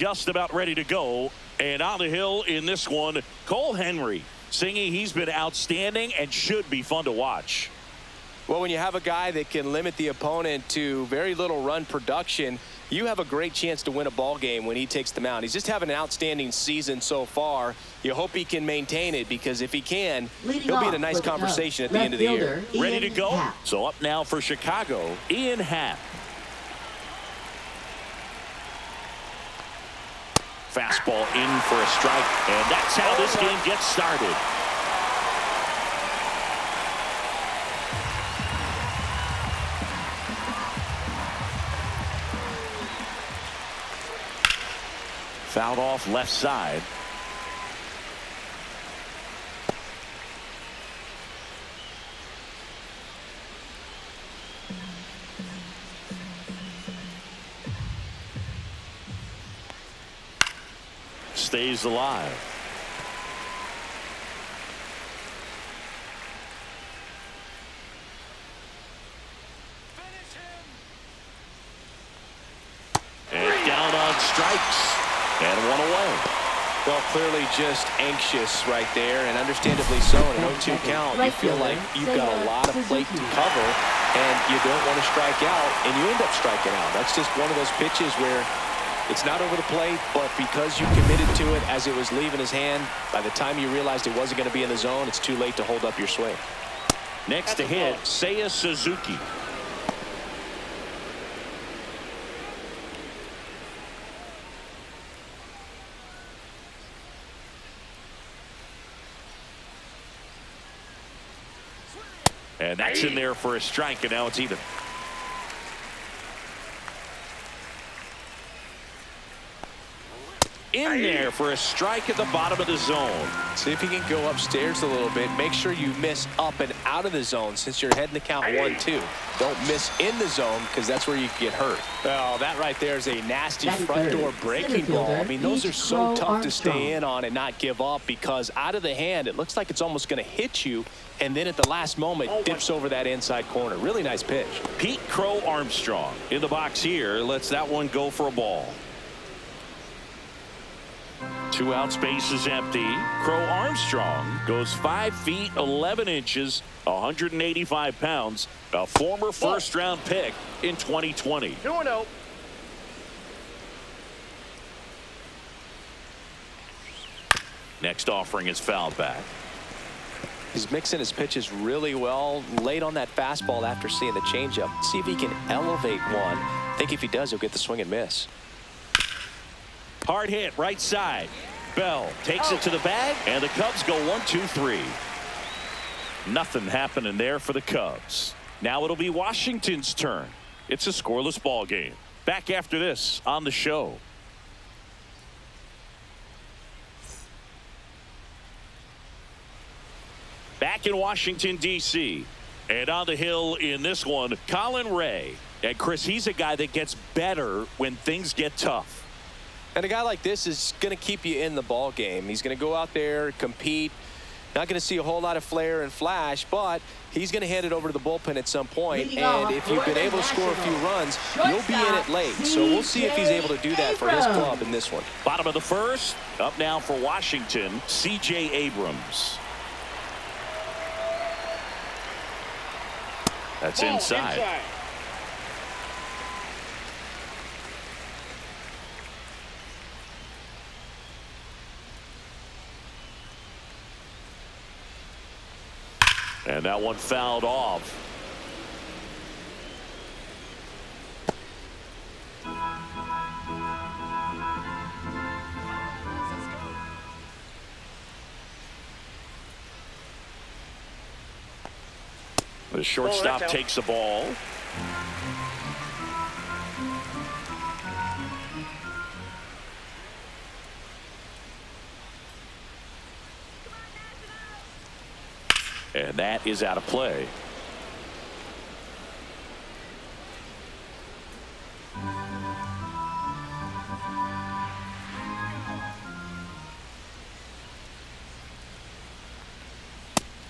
Just about ready to go. And on the hill in this one, Cole Henry singing he's been outstanding and should be fun to watch. Well, when you have a guy that can limit the opponent to very little run production, you have a great chance to win a ball game when he takes the mound. He's just having an outstanding season so far. You hope he can maintain it, because if he can, he'll be in a nice conversation at the end of the year. Ready to go? So up now for Chicago, Ian Happ. Fastball in for a strike, and that's how this game gets started. Fouled off left side. Stays alive. And down on strikes. And one away. Well, clearly just anxious right there, and understandably so. In an 0-2 count, you feel like you've got a lot of plate to cover, and you don't want to strike out, and you end up striking out. That's just one of those pitches where it's not over the plate, but because you committed to it as it was leaving his hand, by the time you realized it wasn't going to be in the zone, it's too late to hold up your swing. Next to hit, Seiya Suzuki. And that's in there for a strike, and now it's even. In there for a strike at the bottom of the zone. See if you can go upstairs a little bit. Make sure you miss up and out of the zone since you're heading to count 1-2. Don't miss in the zone, because that's where you can get hurt. Oh, that right there is a nasty front door breaking ball. I mean, those are so tough to stay in on and not give up, because out of the hand, it looks like it's almost going to hit you, and then at the last moment, dips over that inside corner. Really nice pitch. Pete Crow Armstrong in the box here. Lets that one go for a ball. 2 out, space is empty. Crow Armstrong goes 5 feet 11 inches, 185 pounds, a former first-round pick in 2020. 2-0. Next offering is fouled back. He's mixing his pitches really well. Late on that fastball after seeing the changeup. See if he can elevate one. I think if he does, he'll get the swing and miss. Hard hit right side. Bell takes it to the bag, and the Cubs go 1-2-3. Nothing happening there for the Cubs. Now it'll be Washington's turn. It's a scoreless ball game. Back after this on the show. Back in Washington, D.C. And on the hill in this one, Colin Ray. And Chris, he's a guy that gets better when things get tough. And a guy like this is going to keep you in the ball game. He's going to go out there, compete. Not going to see a whole lot of flair and flash, but he's going to hand it over to the bullpen at some point. And if you've been able to score a few runs, you'll be in it late. So we'll see if he's able to do that for his club in this one. Bottom of the first. Up now for Washington, C.J. Abrams. That's inside. And that one fouled off. The shortstop takes the ball. And that is out of play.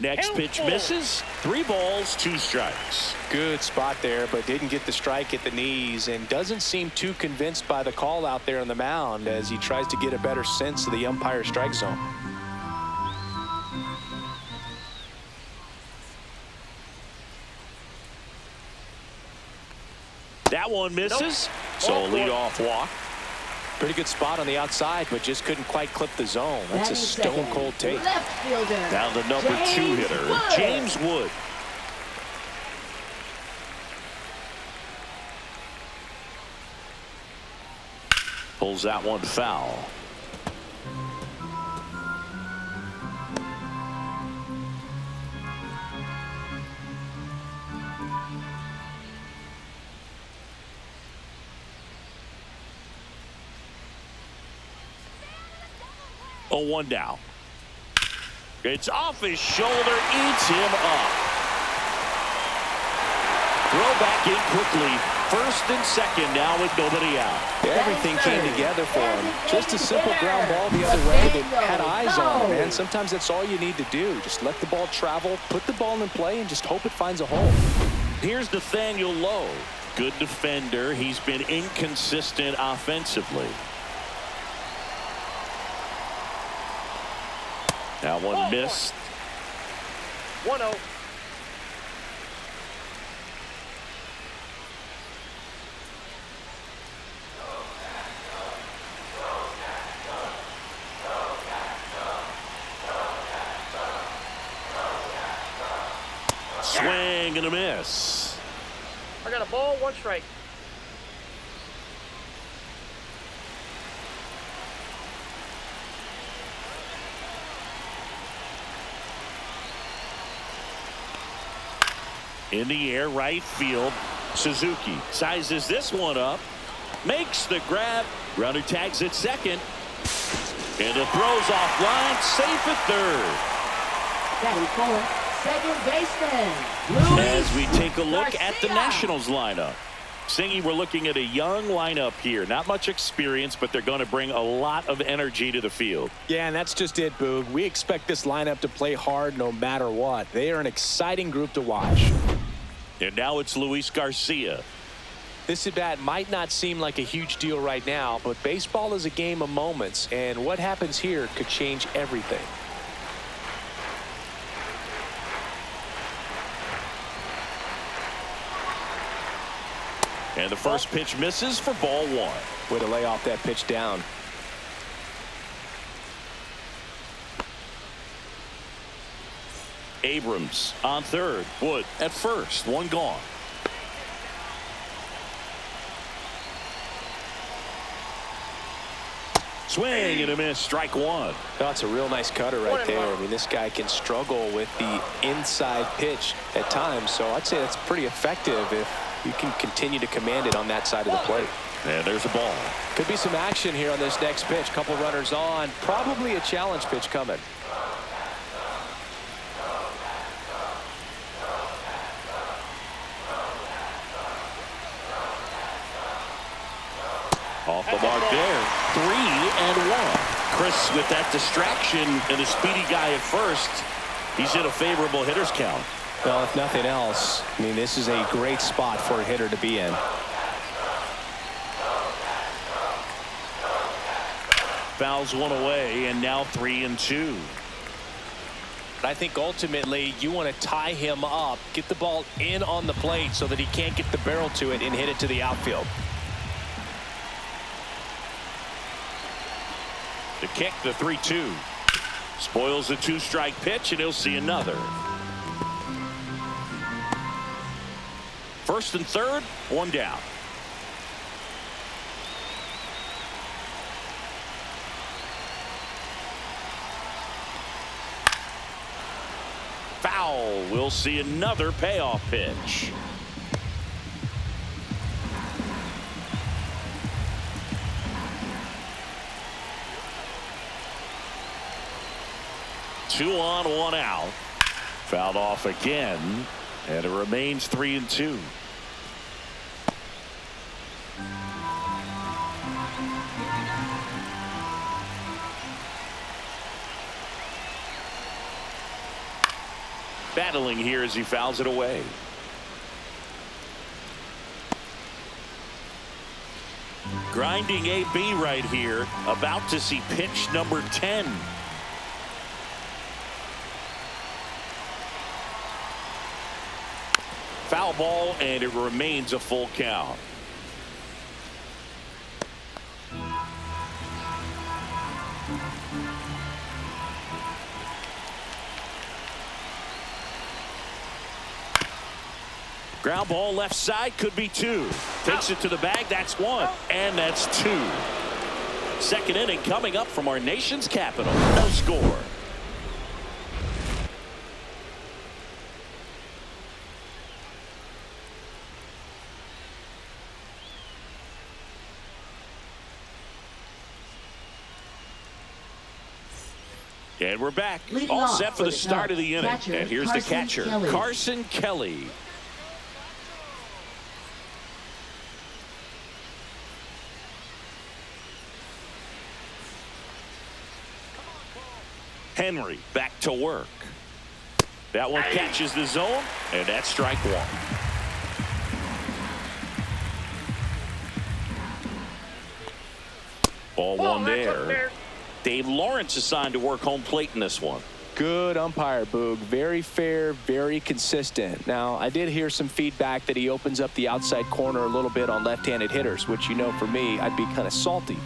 Next pitch misses. 3 balls, 2 strikes. Good spot there, but didn't get the strike at the knees and doesn't seem too convinced by the call out there on the mound as he tries to get a better sense of the umpire strike zone. That one misses. So a leadoff walk. Pretty good spot on the outside, but just couldn't quite clip the zone. That's a stone-cold take. Now the number 2 hitter, James Wood. Pulls that one foul. Oh, 1 down. It's off his shoulder, eats him up. Throw back in quickly. First and second now with nobody out. Everything came together for him. Just a simple ground ball the other way that had eyes on him, man. Sometimes that's all you need to do. Just let the ball travel, put the ball in play, and just hope it finds a hole. Here's Nathaniel Lowe. Good defender. He's been inconsistent offensively. That one missed. 1-0. Swing and a miss. I got a ball, 1 strike. In the air, right field. Suzuki sizes this one up. Makes the grab. Runner tags at second. And the throw's offline. Safe at third. Batting fourth, second baseman, As we take a look at the Nationals lineup. Singy, we're looking at a young lineup here. Not much experience, but they're going to bring a lot of energy to the field. Yeah, and that's just it, Boog. We expect this lineup to play hard no matter what. They are an exciting group to watch. And now it's Luis Garcia. This at-bat might not seem like a huge deal right now, but baseball is a game of moments, and what happens here could change everything. And the first pitch misses for ball 1. Way to lay off that pitch down. Abrams on third. Wood at first. 1 gone. Swing and a miss. Strike 1. That's a real nice cutter right there. I mean, this guy can struggle with the inside pitch at times, so I'd say that's pretty effective if you can continue to command it on that side of the plate. And there's a ball. Could be some action here on this next pitch. Couple runners on. Probably a challenge pitch coming. Off the mark there. 3-1. Chris with that distraction and a speedy guy at first. He's in a favorable hitter's count. Well, if nothing else, I mean, this is a great spot for a hitter to be in. Fouls one away, and now 3-2. I think ultimately you want to tie him up, get the ball in on the plate so that he can't get the barrel to it and hit it to the outfield. The kick, the 3-2. Spoils the 2-strike pitch, and he'll see another. First and third, 1 down. Foul. We'll see another payoff pitch. Two on, 1 out. Fouled off again, and it remains 3-2. battling here as he fouls it away. Grinding AB right here, about to see pitch number 10. Foul ball, and it remains a full count. Ground ball left side, could be 2. Takes it to the bag, that's 1. And that's 2. Second inning coming up from our nation's capital. No score. And we're back. All set for the start of the inning. And here's the catcher, Carson Kelly. Henry back to work. That one catches the zone, and that's strike 1. Ball 1 there. Dave Lawrence assigned to work home plate in this one. Good umpire, Boog. Very fair, very consistent. Now, I did hear some feedback that he opens up the outside corner a little bit on left-handed hitters, which, you know, for me, I'd be kind of salty.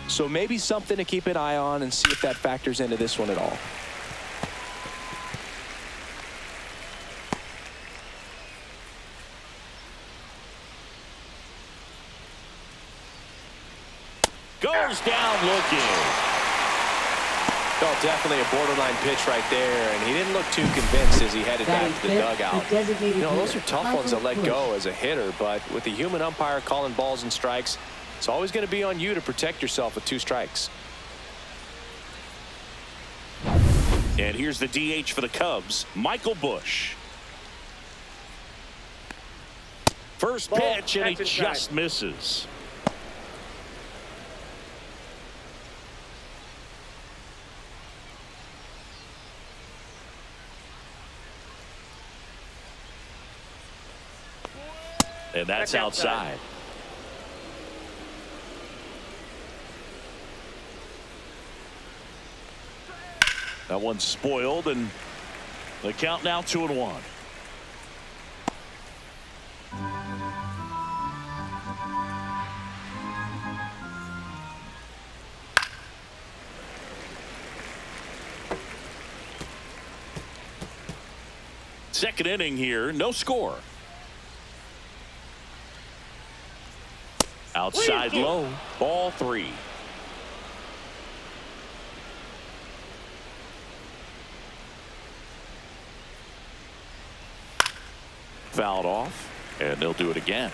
So maybe something to keep an eye on and see if that factors into this one at all. Goes down looking. Oh, definitely a borderline pitch right there, and he didn't look too convinced as he headed back to the dugout. You know, those are tough ones to let go as a hitter, but with the human umpire calling balls and strikes, it's always going to be on you to protect yourself with 2 strikes. And here's the DH for the Cubs, Michael Busch. First pitch, and he just misses. And that's outside. That one's spoiled, and the count now 2-1. Second inning here, no score. Outside low, ball 3. Fouled off, and they'll do it again.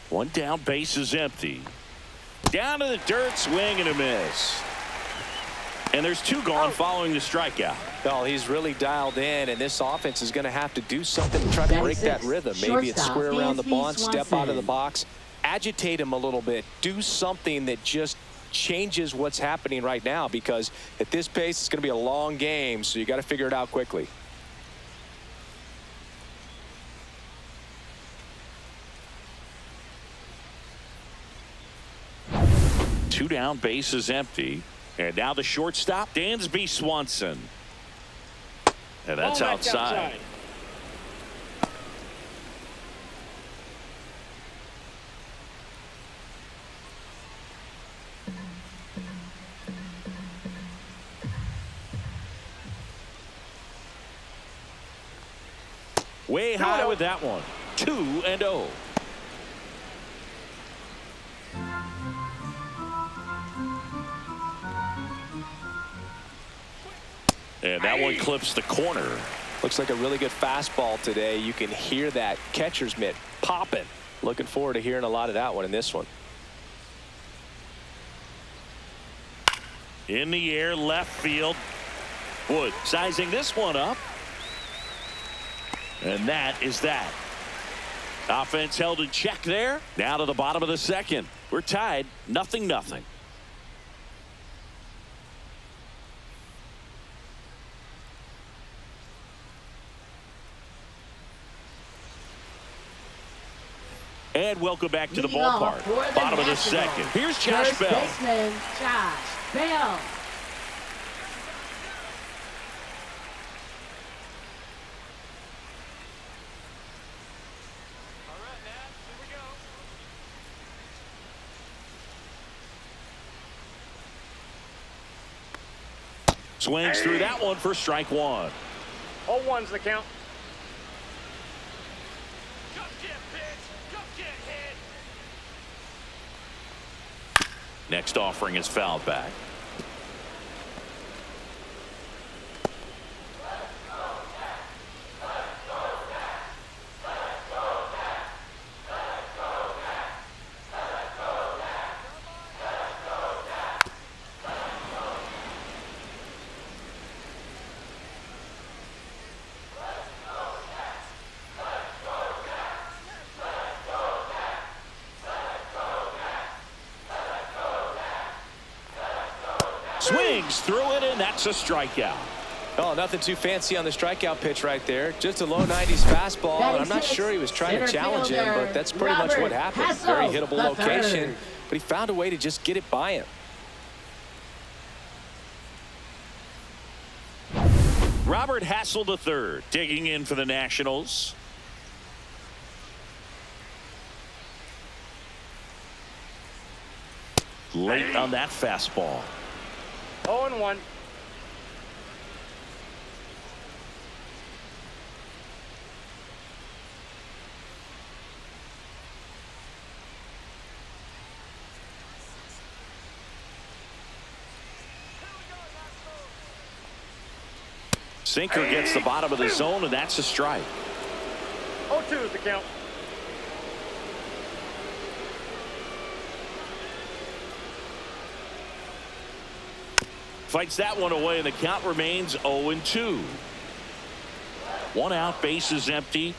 One down, base is empty. Down to the dirt, swing and a miss. And there's 2 gone following the strikeout. Well, he's really dialed in, and this offense is going to have to do something to try to break that rhythm. Maybe it's square around the bunt, step out of the box, agitate him a little bit, do something that just changes what's happening right now, because at this pace, it's going to be a long game, so you got to figure it out quickly. Two down, base is empty. And now the shortstop, Dansby Swanson. And that's outside. Way high with that one. 2-0. And that one clips the corner. Looks like a really good fastball today. You can hear that catcher's mitt popping. Looking forward to hearing a lot of that one in this one. In the air, left field. Wood sizing this one up. And that is that. Offense held in check there. Now to the bottom of the second. We're tied 0-0. And welcome back to the ballpark. Bottom of the second. Here's Josh First Bell. baseman, Josh Bell. Swings through that one for strike one. 0-1's the count. Next offering is fouled back. Swings through it, and that's a strikeout. Oh, nothing too fancy on the strikeout pitch right there. Just a low 90s fastball. And I'm not sure he was trying to challenge him, but that's pretty much what happened. Very hittable location, but he found a way to just get it by him. Robert Hassel III digging in for the Nationals. Late on that fastball. 0-1. Sinker gets the bottom of the zone, and that's a strike. 0-2's the count. Fights that one away, and the count remains 0-2. One out, base is empty.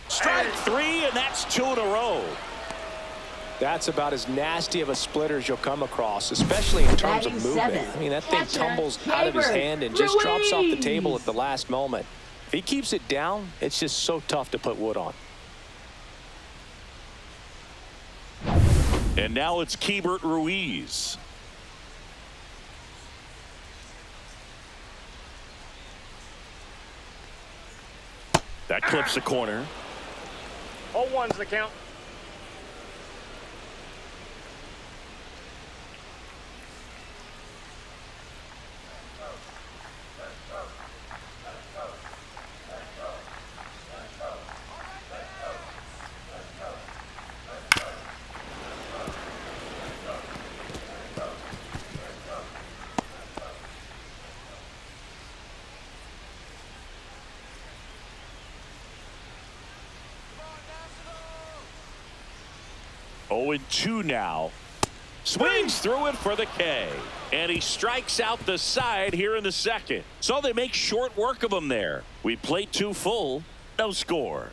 Strike three, and that's 2 in a row. That's about as nasty of a splitter as you'll come across, especially in terms of movement. I mean, that thing tumbles out of his hand and just drops off the table at the last moment. If he keeps it down, it's just so tough to put wood on. And now it's Keibert Ruiz. That clips the corner. 0-1's the count. Oh, 2 now. Swings through it for the K. And he strikes out the side here in the second. So they make short work of him there. We played 2 full. No score.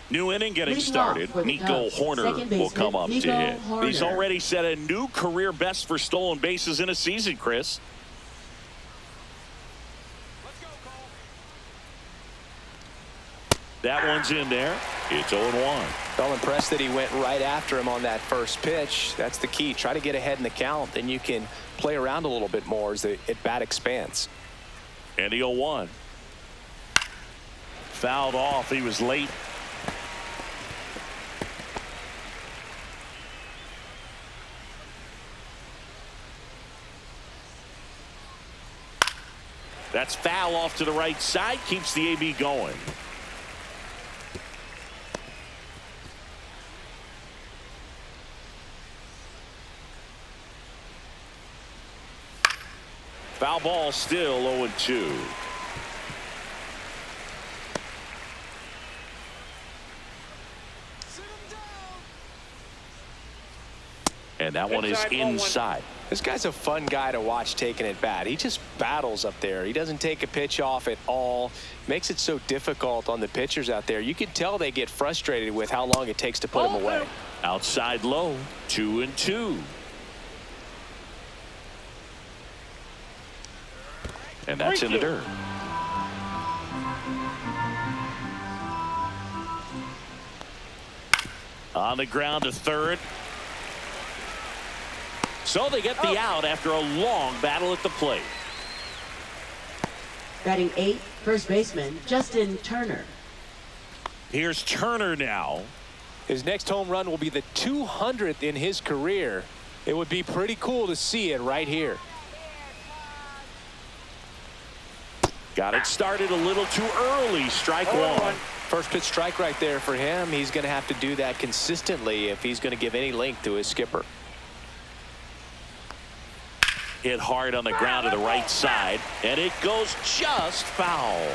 New inning getting started. Nico Horner will come up to hit. He's already set a new career best for stolen bases in a season, Chris. That one's in there. It's 0-1. Well, impressed that he went right after him on that first pitch. That's the key. Try to get ahead in the count. Then you can play around a little bit more as the at-bat expands. And the 0-1. Fouled off. He was late. That's foul off to the right side. Keeps the AB going. Foul ball, still 0-2. And that one is inside. This guy's a fun guy to watch taking at bat. He just battles up there. He doesn't take a pitch off at all. Makes it so difficult on the pitchers out there. You can tell they get frustrated with how long it takes to put him away. Outside low, 2-2. And that's in the dirt. On the ground to third. So they get the out after a long battle at the plate. Batting 8th, first baseman Justin Turner. Here's Turner now. His next home run will be the 200th in his career. It would be pretty cool to see it right here. Got it started a little too early. Strike one. First pitch strike right there for him. He's going to have to do that consistently if he's going to give any length to his skipper. Hit hard on the ground to the right side, and it goes just foul.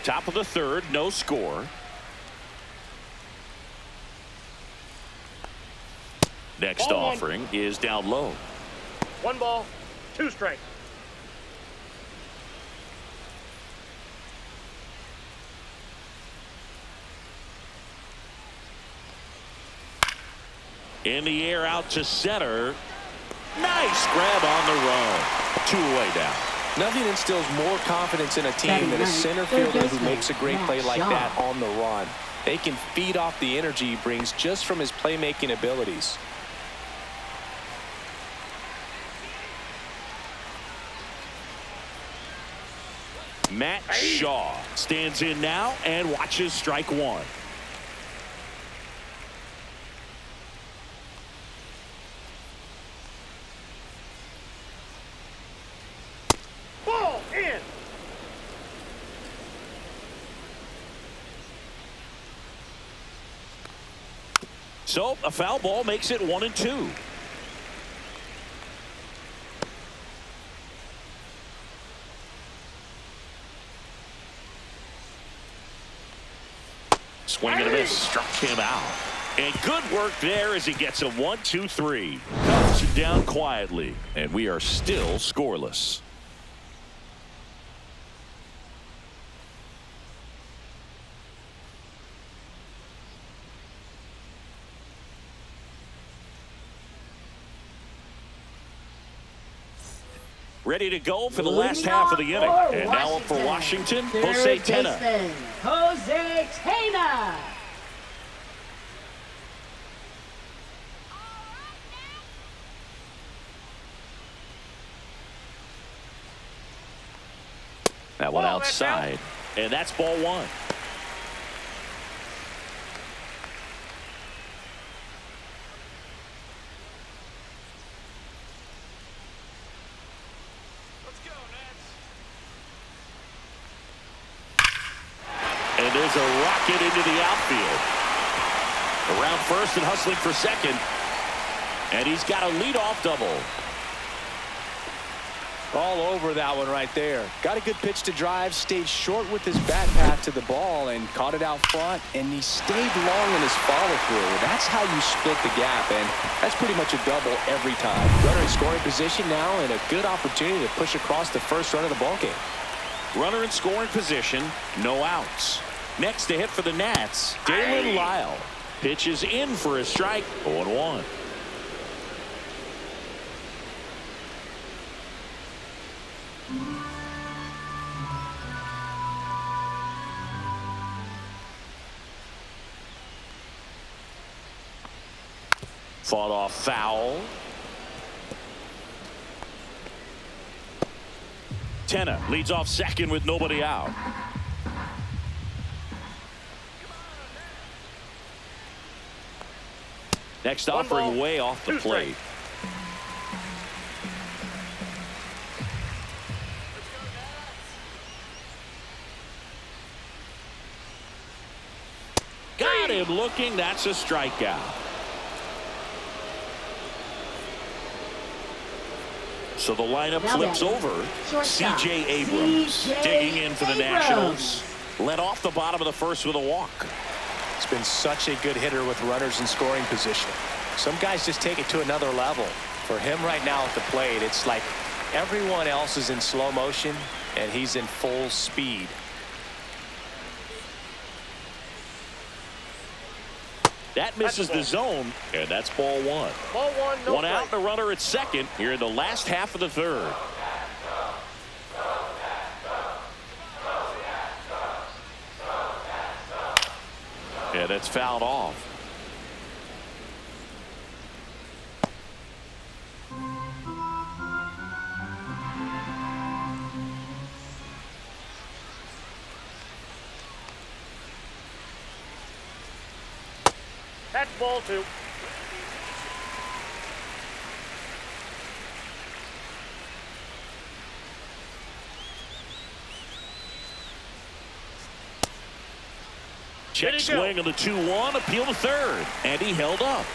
Top of the third, no score. Next offering is down low. 1 ball, 2 strikes. In the air out to center. Nice grab on the run. 2 away down. Nothing instills more confidence in a team than a center fielder who makes a great play like that on the run. They can feed off the energy he brings just from his playmaking abilities. Matt Shaw stands in now and watches strike one. Ball in. So a foul ball makes it 1-2. Swing and a miss, struck him out. And good work there as he gets a 1-2-3. Cubs are down quietly, and we are still scoreless. Ready to go for the last half of the inning. And now up for Washington, Jose Tena. Jose Tena. That one outside, and that's ball one. And there's a rocket into the outfield. Around first and hustling for second. And he's got a leadoff double. All over that one right there. Got a good pitch to drive, stayed short with his bat path to the ball and caught it out front, and he stayed long in his follow-through. That's how you split the gap, and that's pretty much a double every time. Runner in scoring position now, and a good opportunity to push across the first run of the ballgame. Runner in scoring position, no outs. Next to hit for the Nats, Dalen Lyle. Pitches in for a strike, 0-1. Fought off foul. Tena leads off second with nobody out. Next offering way off the plate. Got him looking. That's a strikeout. So the lineup flips over. C.J. Abrams digging in for the Nationals. Led off the bottom of the first with a walk. It's been such a good hitter with runners in scoring position. Some guys just take it to another level. For him right now at the plate, it's like everyone else is in slow motion and he's in full speed. That misses the zone, and that's ball one. Ball one, no One out strike. and a runner at second here in the last half of the third. Yeah, that's fouled off. That's ball two. Check swing on the 2-1, appeal to third, and he held up.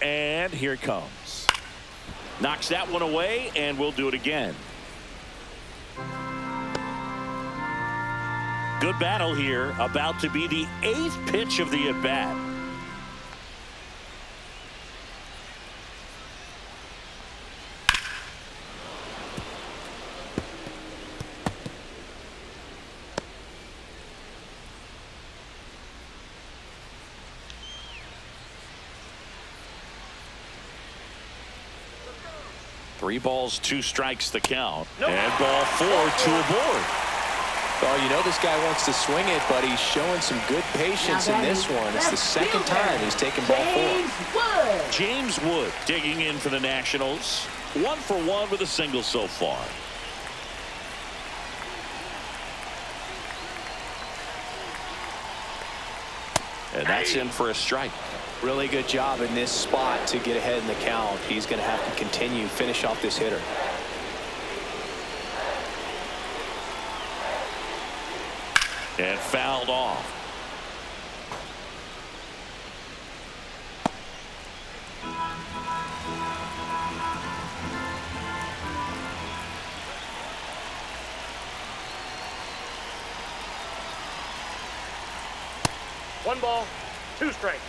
And here it comes. Knocks that one away, and we'll do it again. Good battle here. About to be the 8th pitch of the at-bat. Three balls, 2 strikes the count. Nope. And ball 4, 2 aboard. Well, you know this guy wants to swing it, but he's showing some good patience in this one. It's the second time he's taken ball 4. James Wood digging in for the Nationals. 1 for 1 with a single so far. And that's in for a strike. Really good job in this spot to get ahead in the count. He's going to have to continue, finish off this hitter. And fouled off. One ball, 2 strikes.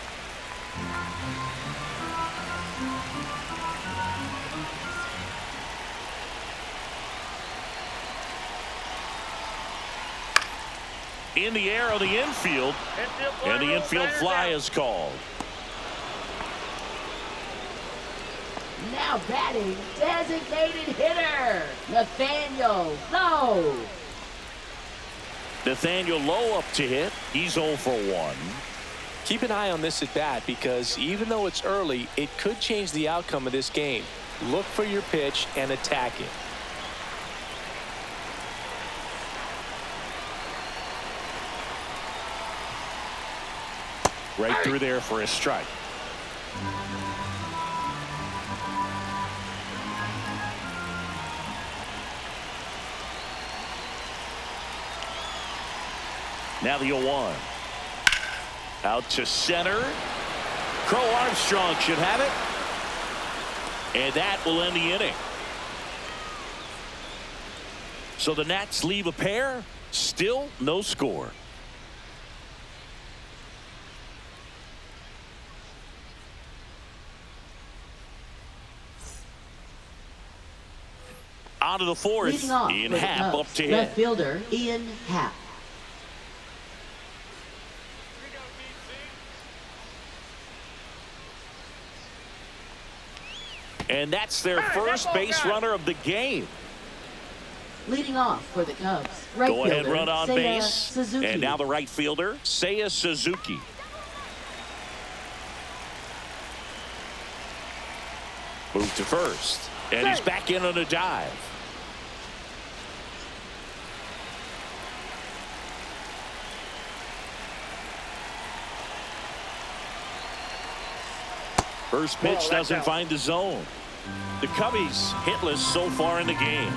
In the air on the infield, and the infield fly is called. Now batting, designated hitter, Nathaniel Lowe. Nathaniel Lowe up to hit. He's 0 for 1. Keep an eye on this at bat, because even though it's early, it could change the outcome of this game. Look for your pitch and attack it. Right through there for a strike. Now the 0-1. Out to center. Crow Armstrong should have it. And that will end the inning. So the Nats leave a pair. Still no score. On to the 4th. Leading off Ian for the Happ Cubs, up to hit. left fielder Ian Happ. And that's their first base runner of the game. Leading off for the Cubs, right Go ahead fielder run on Seiya base. Suzuki. And now the right fielder, Seiya Suzuki. Move to first. And he's back in on a dive. First pitch doesn't find the zone. The Cubbies hitless so far in the game.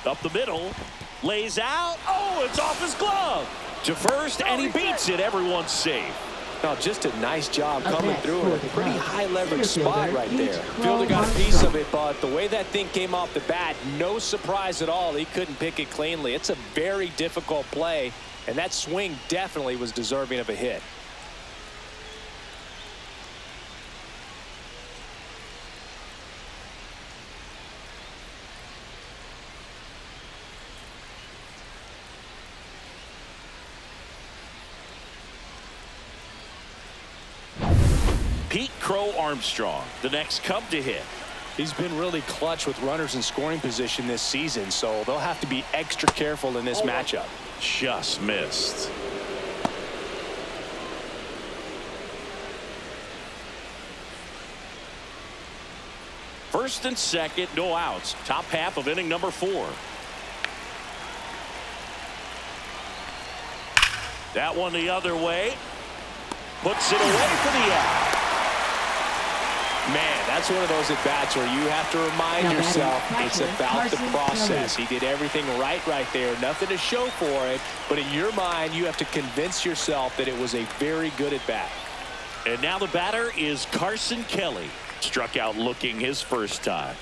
Up the middle, lays out. Oh, it's off his glove. To first, and he beats it. Everyone's safe. Now, just a nice job coming through in a pretty high leverage spot right there. Fielder got a piece of it, but the way that thing came off the bat, no surprise at all. He couldn't pick it cleanly. It's a very difficult play, and that swing definitely was deserving of a hit. Pete Crow Armstrong, the next Cub to hit. He's been really clutch with runners in scoring position this season, so they'll have to be extra careful in this matchup. Just missed. First and second, no outs. Top half of inning number 4. That one the other way. Puts it away for the out. Man, that's one of those at-bats where you have to remind yourself it's about the process. He did everything right there. Nothing to show for it. But in your mind, you have to convince yourself that it was a very good at-bat. And now the batter is Carson Kelly. Struck out looking his first time.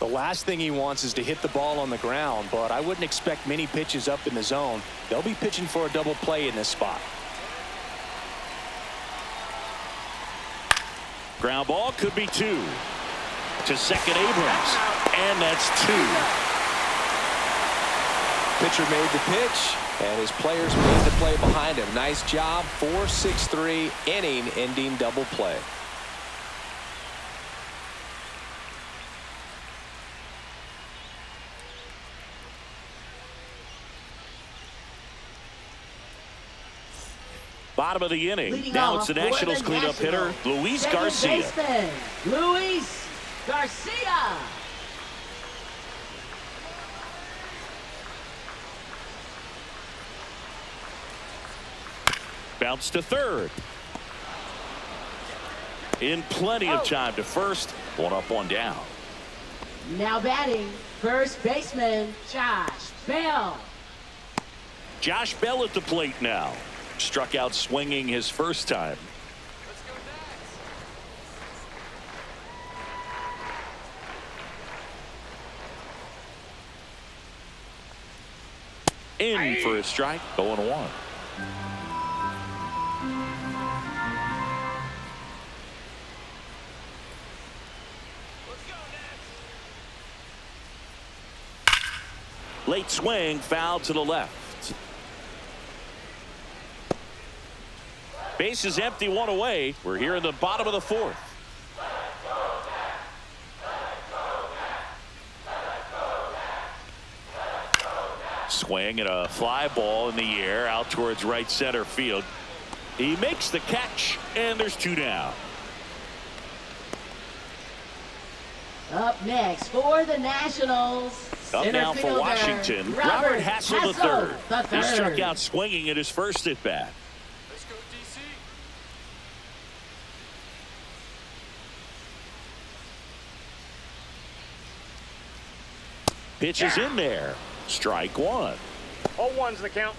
The last thing he wants is to hit the ball on the ground, but I wouldn't expect many pitches up in the zone. They'll be pitching for a double play in this spot. Ground ball could be 2. To second, Abrams. And that's 2. Pitcher made the pitch, and his players made the play behind him. Nice job. 4-6-3 inning-ending double play. Bottom of the inning. Now it's the Nationals cleanup hitter, Luis Garcia. Luis Garcia. Bounce to third. In plenty of time to first. 1 up, 1 down. Now batting, first baseman Josh Bell. Josh Bell at the plate now. Struck out swinging his first time. In for a strike, 0-1. Late swing, foul to the left. Base is empty, 1 away. We're here in the bottom of the 4th. Swing and a fly ball in the air out towards right center field. He makes the catch, and there's 2 down. Up next for the Nationals. Up now for Washington, Robert Hassel III. He struck out swinging at his first at bat. Pitch is in there. Strike 1. 0-1's the count.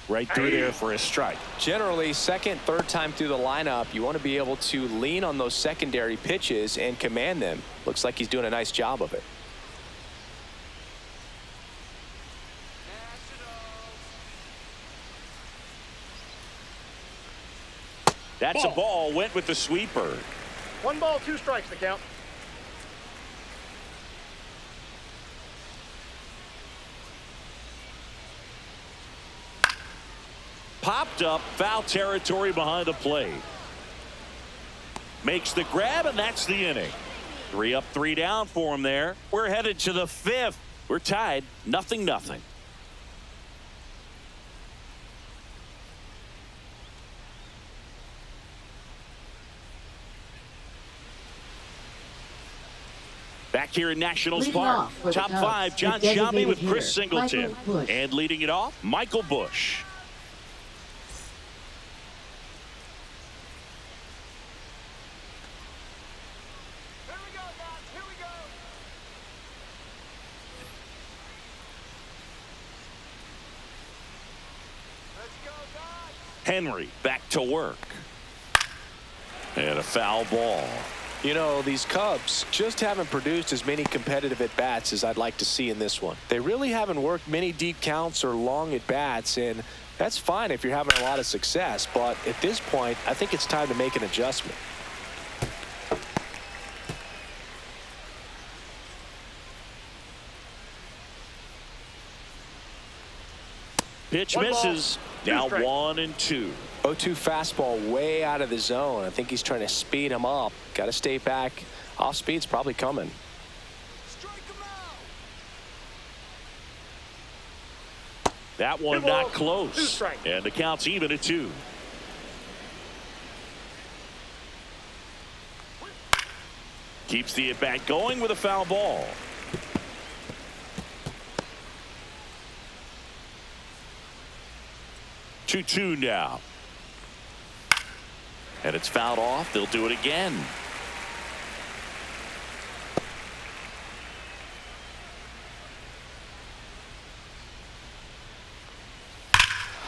Right through there for a strike. Generally, second, third time through the lineup, you want to be able to lean on those secondary pitches and command them. Looks like he's doing a nice job of it. That's a ball. Went with the sweeper. 1 ball, 2 strikes the count. popped up, foul territory behind the plate. Makes the grab, and that's the inning. 3 up, 3 down for him there. We're headed to the 5th. We're tied 0-0. Back here in Nationals Park, top 5, John Shammy with Chris Singleton. And leading it off, Michael Busch. Here we go, guys. Here we go. Let's go, guys. Henry back to work. And a foul ball. You know, these Cubs just haven't produced as many competitive at-bats as I'd like to see in this one. They really haven't worked many deep counts or long at-bats, and that's fine if you're having a lot of success. But at this point, I think it's time to make an adjustment. Pitch One misses. ball, Now 2 strikes. 1-2. 0-2 fastball way out of the zone. I think he's trying to speed him up. Got to stay back. Off speed's probably coming. Strike him out. That one Two not balls, 2 close. strikes. And the count's even at 2. Keeps the at-bat going with a foul ball. Two now. And it's fouled off. They'll do it again.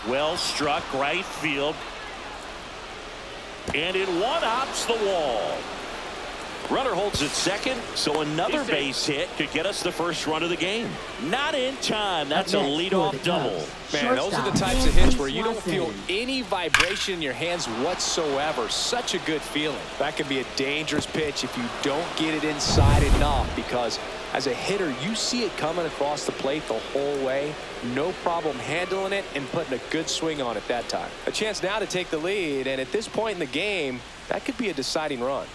Well struck right field. And it one-hops the wall. Runner holds at second, so another base hit could get us the first run of the game. Not in time. That's a leadoff double. Man, those are the types of hits where you don't feel any vibration in your hands whatsoever. Such a good feeling. That can be a dangerous pitch if you don't get it inside enough, because as a hitter, you see it coming across the plate the whole way. No problem handling it and putting a good swing on it that time. A chance now to take the lead, and at this point in the game, that could be a deciding run.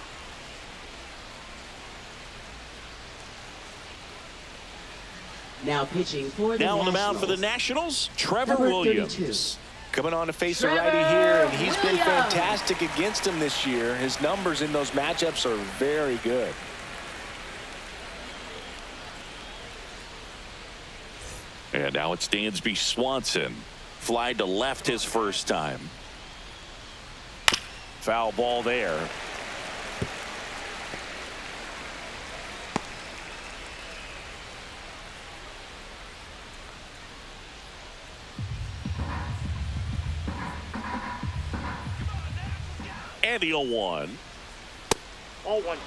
Now pitching for the Now on the Nationals. mound for the Nationals, Trevor Number Williams. 32. Coming on to face a Trevor righty here, and he's been Williams. fantastic against him this year. His numbers in those matchups are very good. And now it's Dansby Swanson. Fly to left his first time. Foul ball there. And the 0-1. All 1.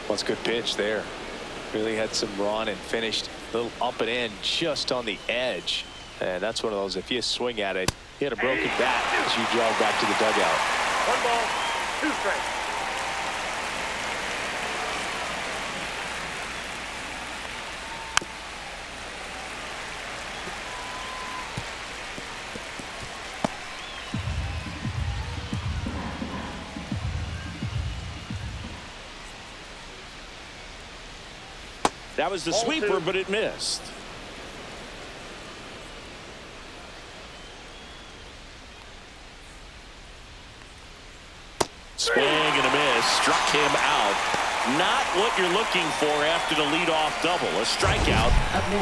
That's a good pitch there. Really had some run and finished a little up and in just on the edge. And that's one of those, if you swing at it, you hit a broken bat as you jog back to the dugout. 1 ball, 2 strikes. That was the Ball sweeper, 2. but it missed. Swing and a miss. Struck him out. Not what you're looking for after the leadoff double. A strikeout,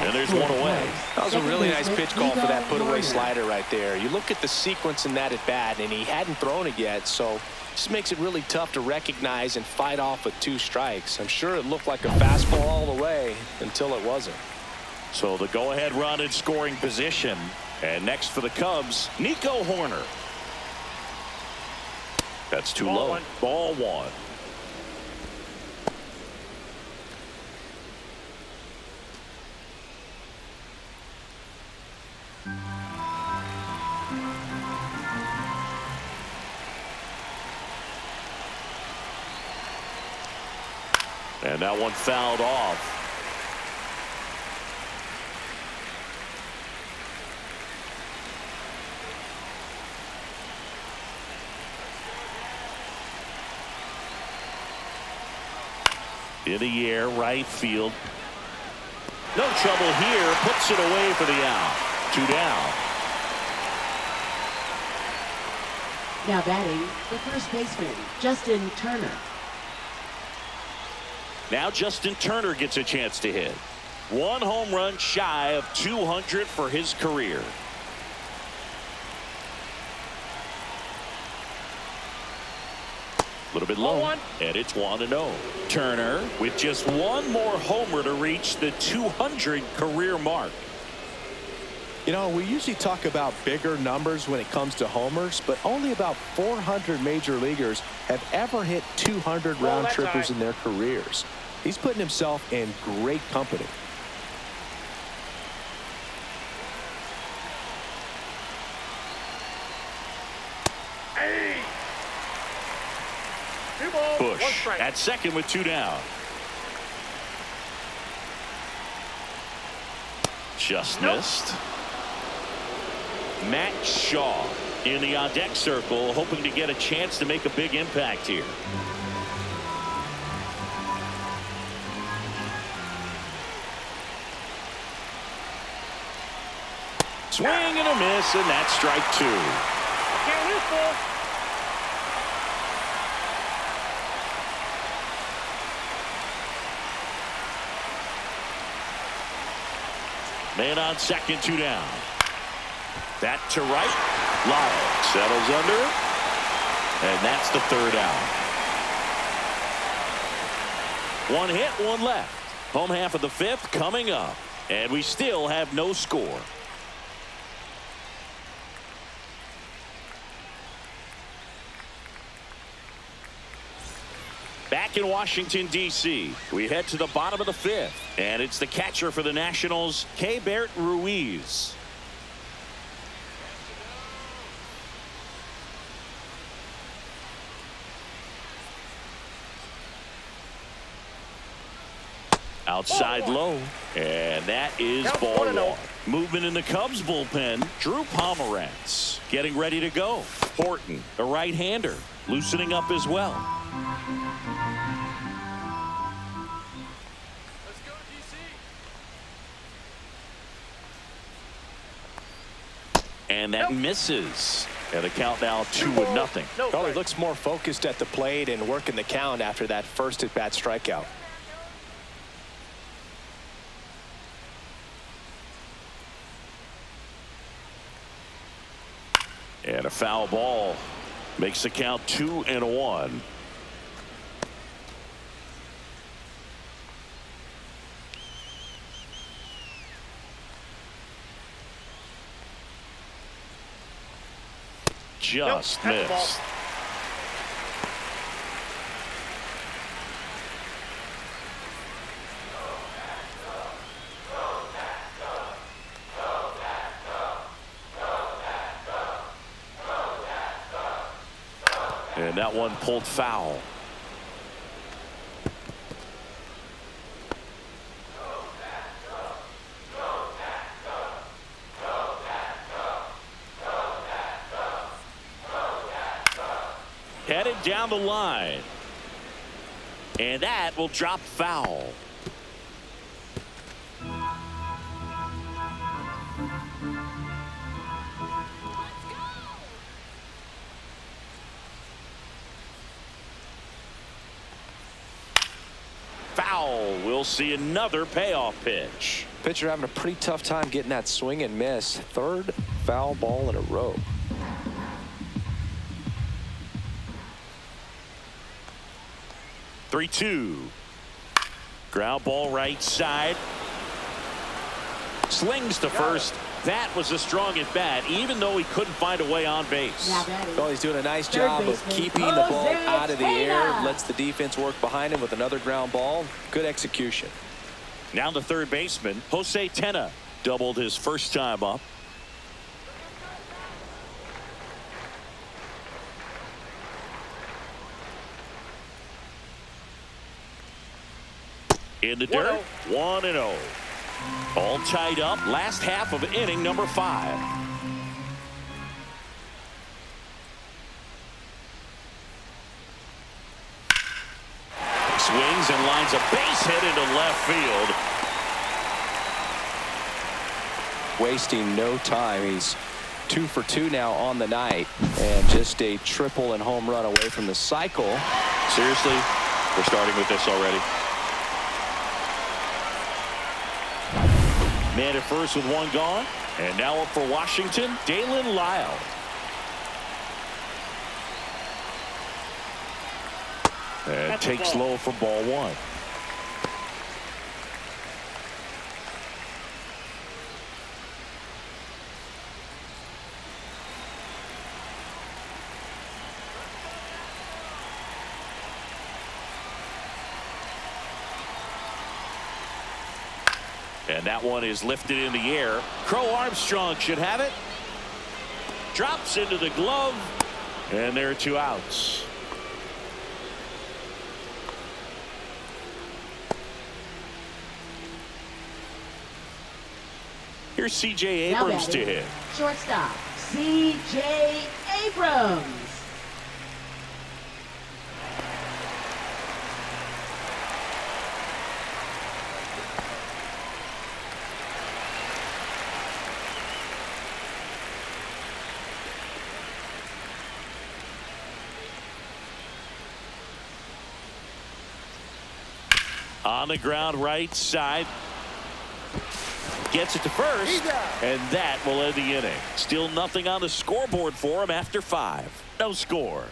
and there's one away. That was a really nice pitch call for that put-away slider right there. You look at the sequence in that at-bat, and he hadn't thrown it yet, so just makes it really tough to recognize and fight off with 2 strikes. I'm sure it looked like a fastball all the way until it wasn't. So the go-ahead run in scoring position. And next for the Cubs, Nico Horner. That's too Ball low. 1. Ball 1. And that one fouled off. In the air, right field. No trouble here. Puts it away for the out. 2 down. Now batting, the first baseman, Justin Turner. Now Justin Turner gets a chance to hit. 1 home run shy of 200 for his career. A little bit low, and it's 1-0. Turner with just 1 more homer to reach the 200 career mark. You know, we usually talk about bigger numbers when it comes to homers, but only about 400 major leaguers have ever hit 200 round trippers in their careers. He's putting himself in great company. Bush at second with 2 down. Just missed. Matt Shaw in the on-deck circle, hoping to get a chance to make a big impact here. Swing and a miss, and that's strike 2. Can't lose, Paul. Man on second, 2 down. That to right. Lyle settles under. And that's the 3rd out. 1 hit, 1 left. Home half of the 5th coming up. And we still have no score. Back in Washington, D.C., we head to the bottom of the 5th, and it's the catcher for the Nationals, Keibert Ruiz. Outside low, and that is ball 1. Movement in the Cubs bullpen. Drew Pomerantz getting ready to go. Horton, a right-hander, loosening up as well. And that misses. And the count now 2-0. Well, he looks more focused at the plate and working the count after that first at-bat strikeout. And a foul ball makes the count 2-1. Just missed. And that one pulled foul. Headed down the line. And that will drop foul. Foul. We'll see another payoff pitch. Pitcher having a pretty tough time getting that swing and miss. 3rd foul ball in a row. Three-two. Ground ball right side. Slings to first. That was a strong at bat, even though he couldn't find a way on base. Well, he's doing a nice job of keeping the ball out of the air. Lets the defense work behind him with another ground ball. Good execution. Now the third baseman, Jose Tena, doubled his first time up. In the dirt, 1-0. All tied up, last half of inning number 5. swings and lines a base hit into left field. Wasting no time. He's 2 for 2 now on the night, and just a triple and home run away from the cycle. Seriously, we're starting with this already. Man at first with one gone, and now up for Washington, Dalen Lyle. And takes low for ball 1. And that one is lifted in the air. Crow Armstrong should have it. Drops into the glove. And there are 2 outs. Here's C.J. Abrams to hit. Shortstop, C.J. Abrams. On the ground right side. Gets it to first, and that will end the inning. Still nothing on the scoreboard for him after 5. No score.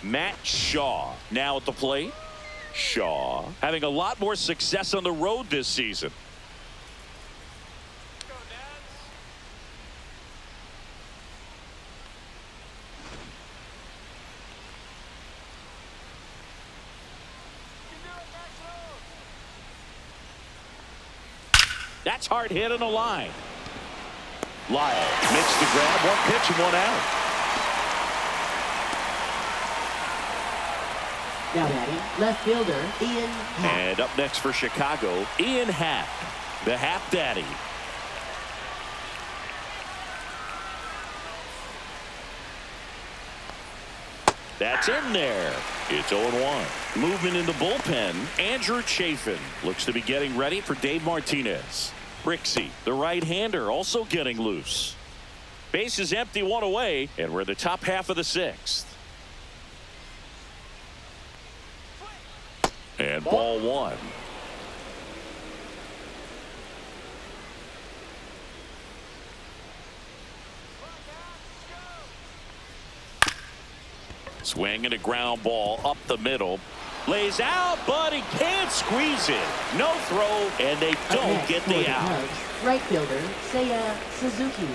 Matt Shaw now at the plate. Shaw having a lot more success on the road this season. That's hard hit on the line. Lyle makes the grab. 1 pitch and 1 out. Now batting, left fielder, Ian Happ. And up next for Chicago, Ian Happ, the Happ Daddy. That's in there. It's 0-1. Movement in the bullpen. Andrew Chafin looks to be getting ready for Dave Martinez. Brixey, the right-hander, also getting loose. Base is empty, 1 away, and we're in the top half of the 6th. And ball 1. Swing and a ground ball up the middle. Lays out, but he can't squeeze it. No throw, and they don't get the out. Right fielder, Seiya Suzuki.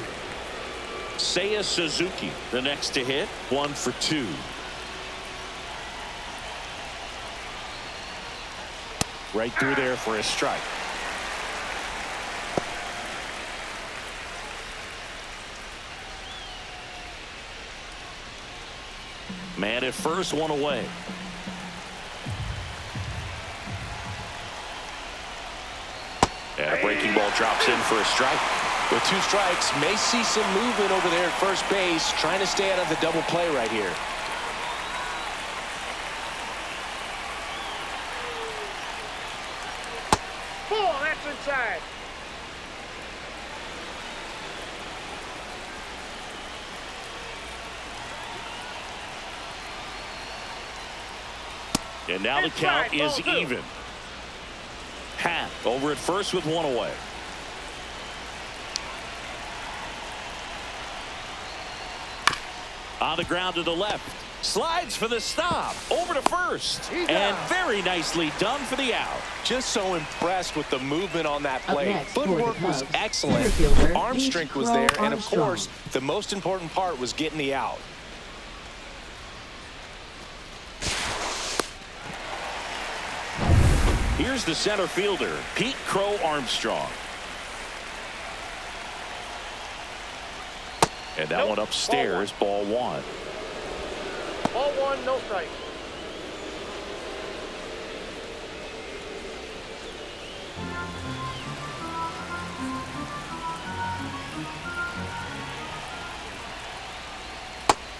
Seiya Suzuki, the next to hit. 1 for 2. Right through there for a strike. Man at first, 1 away. And a breaking ball drops in for a strike. With 2 strikes, may see some movement over there at first base, trying to stay out of the double play right here. Pull, that's inside. And now the count is even. Happ over at first with 1 away. On the ground to the left. Slides for the stop. Over to first. And very nicely done for the out. Just so impressed with the movement on that play. Footwork was excellent. Arm strength was there. And, of course, the most important part was getting the out. Here's the center fielder, Pete Crow Armstrong. And that one upstairs, ball 1. Ball 1, no strike.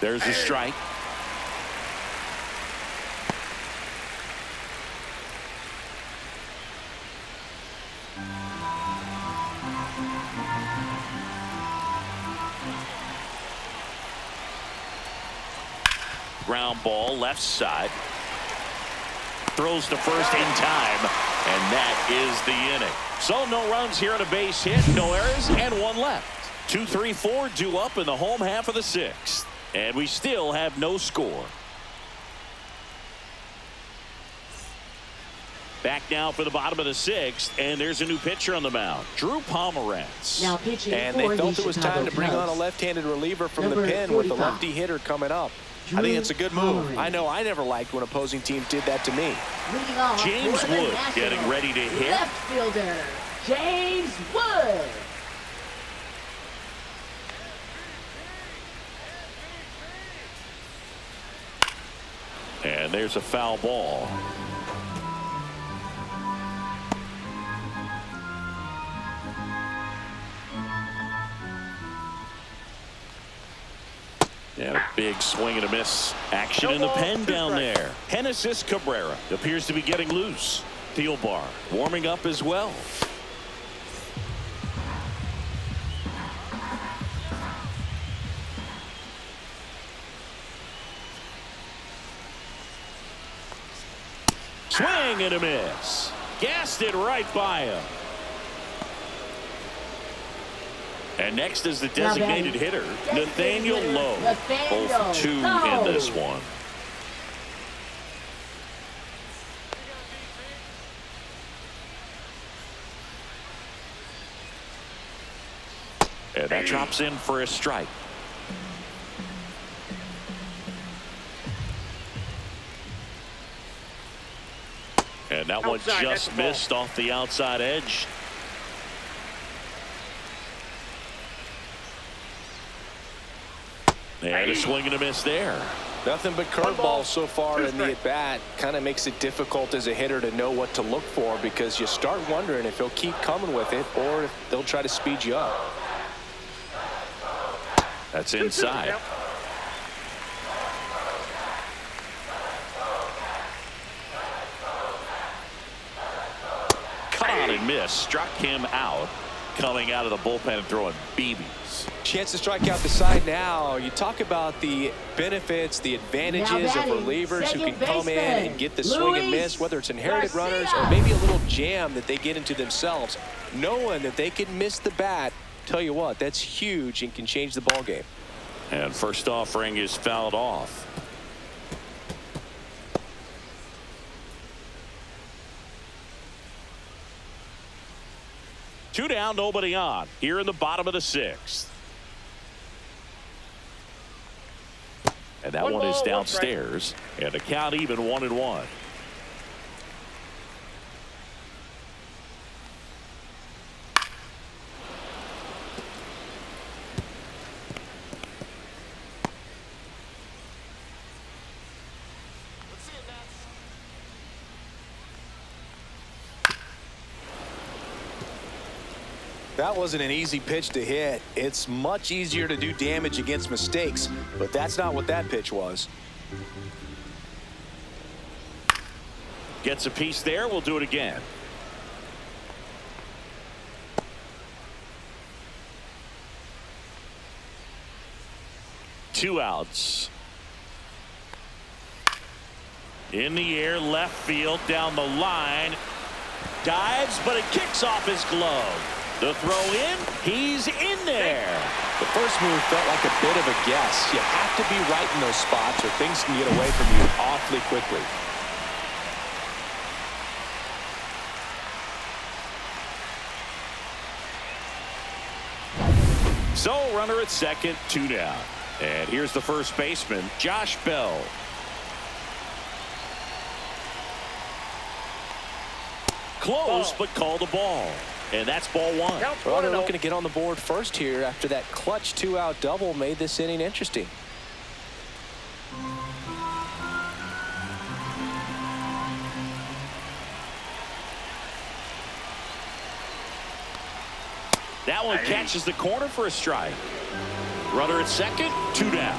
There's a strike. Ground ball left side. Throws to first in time, and that is the inning. So no runs here on a base hit, no errors, and one left. 2, 3, 4 due up in the home half of the 6th, and we still have no score. Back now for the bottom of the 6th, and there's a new pitcher on the mound, Drew Pomeranz. Now pitching and for they felt the it was Chicago time to bring on a Cubs. left-handed reliever from Number the pen with a 45. lefty hitter coming up. Drew I think it's a good move. Pomeranz. I know I never liked when opposing teams did that to me. Leading off James for the Wood Nationals, getting ready to hit. Left fielder, James Wood. And there's a foul ball. Yeah, big swing and a miss. Action in the pen down there. Genesis Cabrera appears to be getting loose. Thielbar warming up as well. Swing and a miss. Gassed it right by him. And next is the designated hitter, Nathaniel Lowe. 0 for 2 in this one. And that drops in for a strike. And that one Outside, that's just the ball. missed off the outside edge. And a swing and a miss there. Nothing but curveballs so far in the at-bat. Kind of makes it difficult as a hitter to know what to look for because you start wondering if he'll keep coming with it or if they'll try to speed you up. That's inside. Cut on and miss. Struck him out. Coming out of the bullpen and throwing BBs. Chance to strike out the side now. You talk about the benefits, the advantages of relievers who can come in and get the swing and miss, whether it's inherited runners or maybe a little jam that they get into themselves. Knowing that they can miss the bat, tell you what, that's huge and can change the ball game. And first offering is fouled off. Two down, nobody on. Here in the bottom of the 6th. And that one is downstairs. And the count even 1-1. That wasn't an easy pitch to hit. It's much easier to do damage against mistakes, but that's not what that pitch was. Gets a piece there. We'll do it again. Two outs. In the air, left field, down the line. Dives, but it kicks off his glove. The throw in, he's in there. The first move felt like a bit of a guess. You have to be right in those spots or things can get away from you awfully quickly. So runner at second, 2 down. And here's the first baseman, Josh Bell. Close, but called a ball. And that's ball 1. Well, they're looking to get on the board first here after that clutch 2-out double made this inning interesting. That one catches the corner for a strike. Runner at second, 2 down.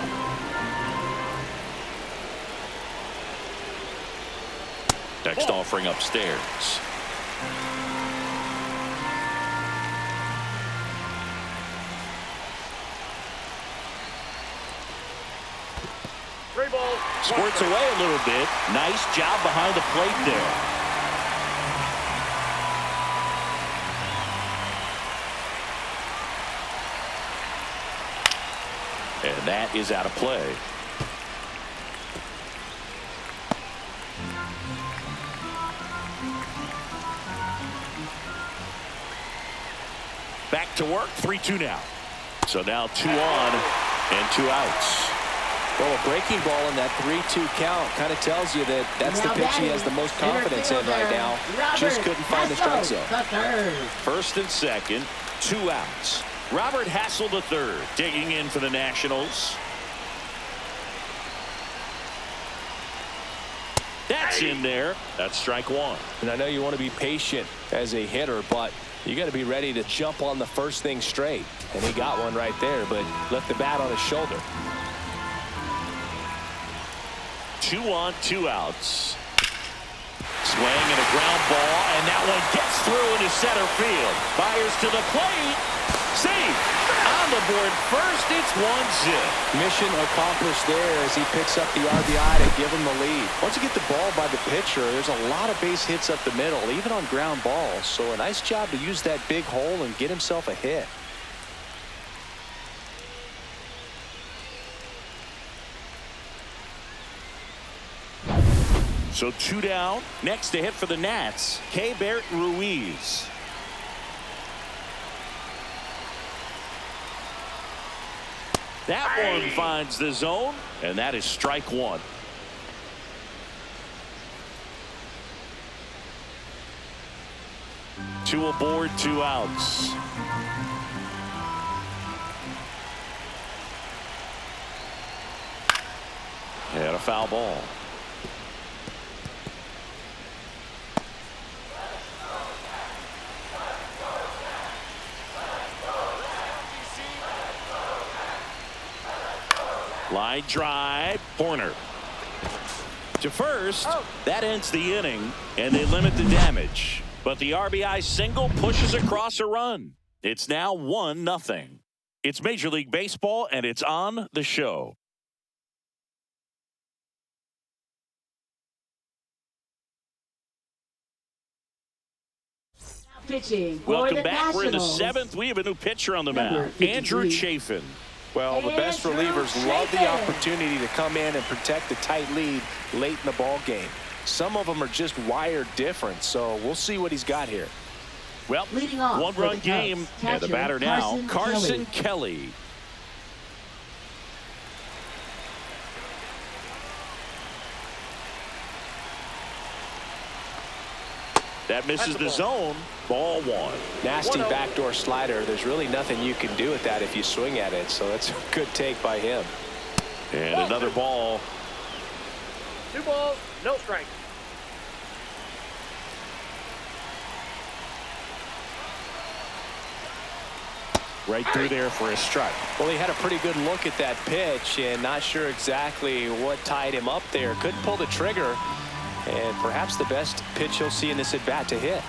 Next offering upstairs. 3 balls. Squirts away a little bit. Nice job behind the plate there. And that is out of play. Back to work. 3-2 now. So now 2 on and 2 outs. Well, a breaking ball in that 3-2 count kind of tells you that that's the pitch he has the most confidence in right now. Just couldn't find the strike zone. First and second, 2 outs. Robert Hassel III digging in for the Nationals. That's in there. That's strike 1. And I know you want to be patient as a hitter, but you got to be ready to jump on the first thing straight. And he got one right there, but left the bat on his shoulder. 2 on, 2 outs. Swing and a ground ball, and that one gets through into center field. Fires to the plate. Save. On the board first, it's 1-0. Mission accomplished there as he picks up the RBI to give him the lead. Once you get the ball by the pitcher, there's a lot of base hits up the middle, even on ground balls. So a nice job to use that big hole and get himself a hit. So 2 down. Next to hit for the Nats, Keibert Ruiz. That one finds the zone, and that is strike 1. Two aboard, 2 outs. And a foul ball. Line drive, Horner to first. That ends the inning, and they limit the damage. But the RBI single pushes across a run. It's now 1-0. It's Major League Baseball, and it's on the show. Pitching. Welcome back. We're in the 7th. We have a new pitcher on the mound, Andrew Chafin. Well, the best relievers love the opportunity to come in and protect the tight lead late in the ball game. Some of them are just wired different, so we'll see what he's got here. Well, 1-run game, and the batter now, Carson Kelly. That misses the zone. Ball 1. Nasty backdoor slider. There's really nothing you can do with that if you swing at it, so that's a good take by him. And another ball. 2 balls, no strike. Right through there for a strike. Well, he had a pretty good look at that pitch and not sure exactly what tied him up there. Couldn't pull the trigger, and perhaps the best pitch he'll see in this at-bat to hit.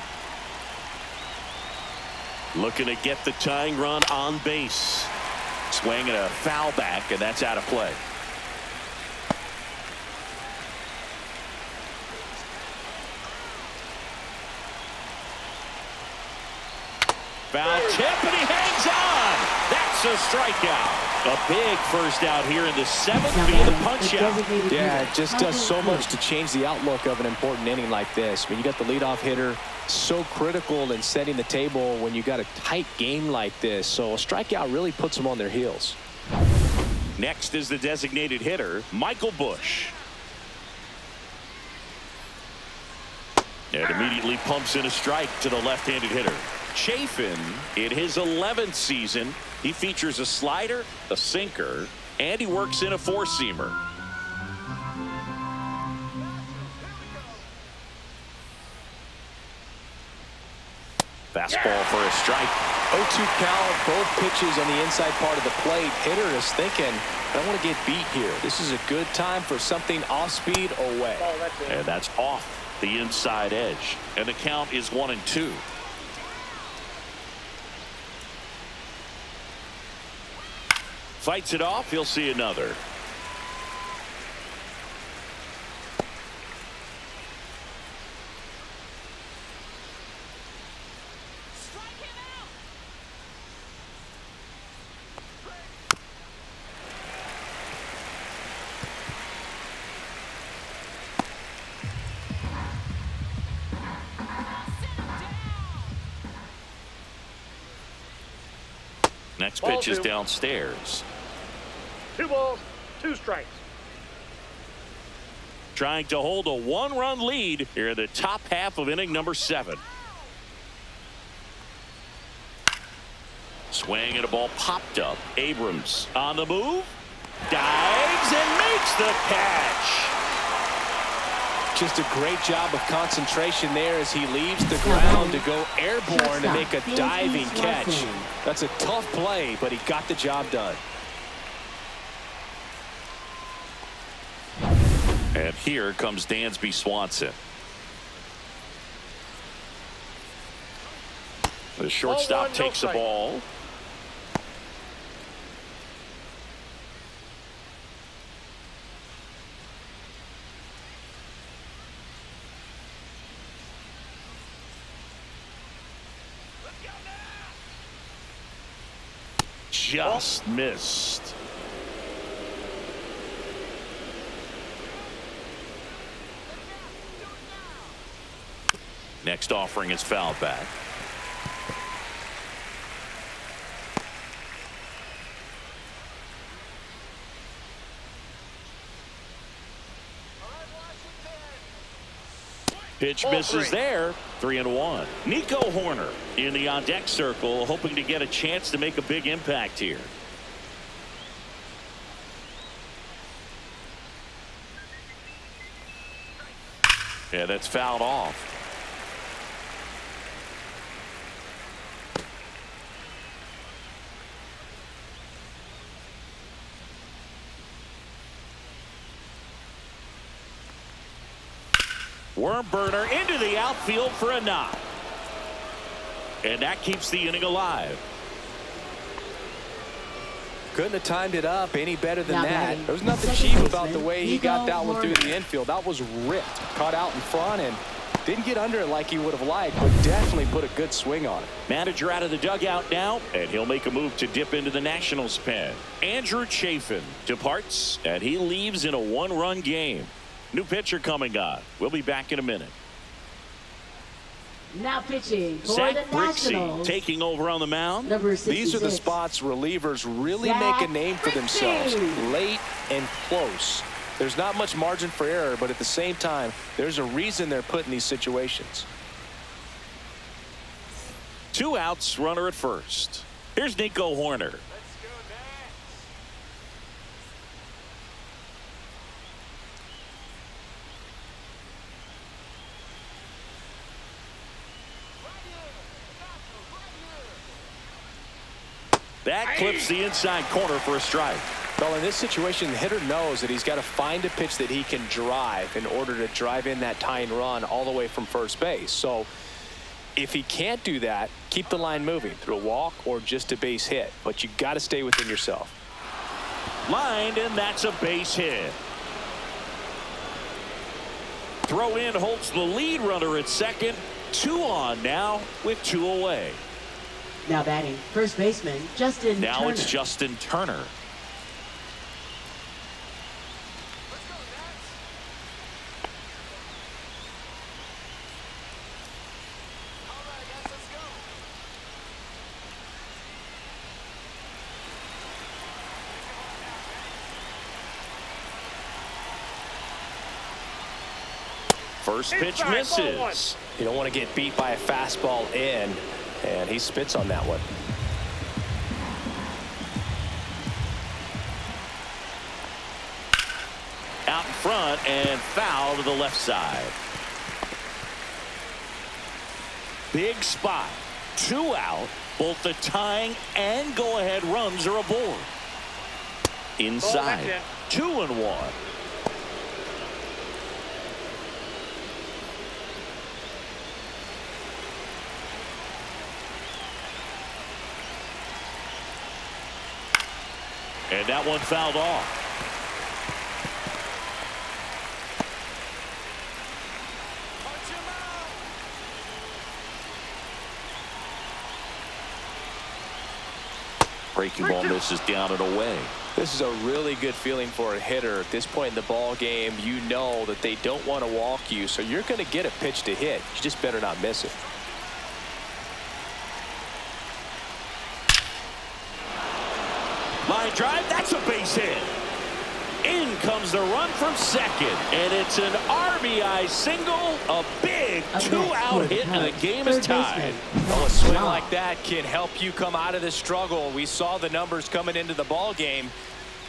Looking to get the tying run on base. Swing and a foul back, and that's out of play. Foul tip, and he hangs on. That's a strikeout. A big first out here in the 7th via the punch out. Yeah, it just does so much to change the outlook of an important inning like this. When you got the leadoff hitter, so critical in setting the table when you got a tight game like this. So a strikeout really puts them on their heels. Next is the designated hitter, Michael Busch. And immediately pumps in a strike to the left-handed hitter. Chafin, in his 11th season, he features a slider, a sinker, and he works in a 4-seamer. Fastball for a strike. 0-2 count, both pitches on the inside part of the plate. Hitter is thinking, I don't want to get beat here. This is a good time for something off speed away. And that's off. the inside edge, and the count is 1-2. Fights it off. He'll see another. Next pitch is downstairs. 2 balls, 2 strikes. Trying to hold a 1-run lead here in the top half of inning number 7. Swing and a ball popped up. Abrams on the move. Dives and makes the catch. Just a great job of concentration there as he leaves the ground to go airborne to make a diving catch. That's a tough play, but he got the job done. And here comes Dansby Swanson. The shortstop takes the ball. Just missed. Next offering is fouled back. Pitch misses there. 3-1. Nico Hoerner in the on-deck circle, hoping to get a chance to make a big impact here. Yeah, that's fouled off. Worm burner into the outfield for a knock. And that keeps the inning alive. Couldn't have timed it up any better than that. There was nothing cheap about the way he got that one through the infield. That was ripped. Caught out in front and didn't get under it like he would have liked, but definitely put a good swing on it. Manager out of the dugout now, and he'll make a move to dip into the Nationals pen. Andrew Chafin departs, and he leaves in a 1-run game. New pitcher coming on. We'll be back in a minute. Now pitching for Zach the Brixey Nationals, taking over on the mound. number 66. These are the spots relievers really make a name for themselves. Late and close. There's not much margin for error, but at the same time, there's a reason they're put in these situations. 2 outs, runner at first. Here's Nico Hoerner. That clips the inside corner for a strike. Well, in this situation, the hitter knows that he's got to find a pitch that he can drive in order to drive in that tying run all the way from first base. So if he can't do that, keep the line moving through a walk or just a base hit. But you got to stay within yourself. Lined, and that's a base hit. Throw in holds the lead runner at second. 2 on now with 2 away. Now batting, first baseman, Justin Now Turner. it's Justin Turner. First pitch misses. You don't want to get beat by a fastball in. And he spits on that one. Out in front and foul to the left side. Big spot. 2 out. Both the tying and go-ahead runs are aboard. Inside. 2-1. And that one fouled off. Breaking ball misses down and away. This is a really good feeling for a hitter. At this point in the ball game, you know that they don't want to walk you, so you're going to get a pitch to hit. You just better not miss it. Line drive, that's a base hit. In comes the run from second, and it's an RBI single, a big two-out hit, and the game is tied. Oh, a swing like that can help you come out of the struggle. We saw the numbers coming into the ball game,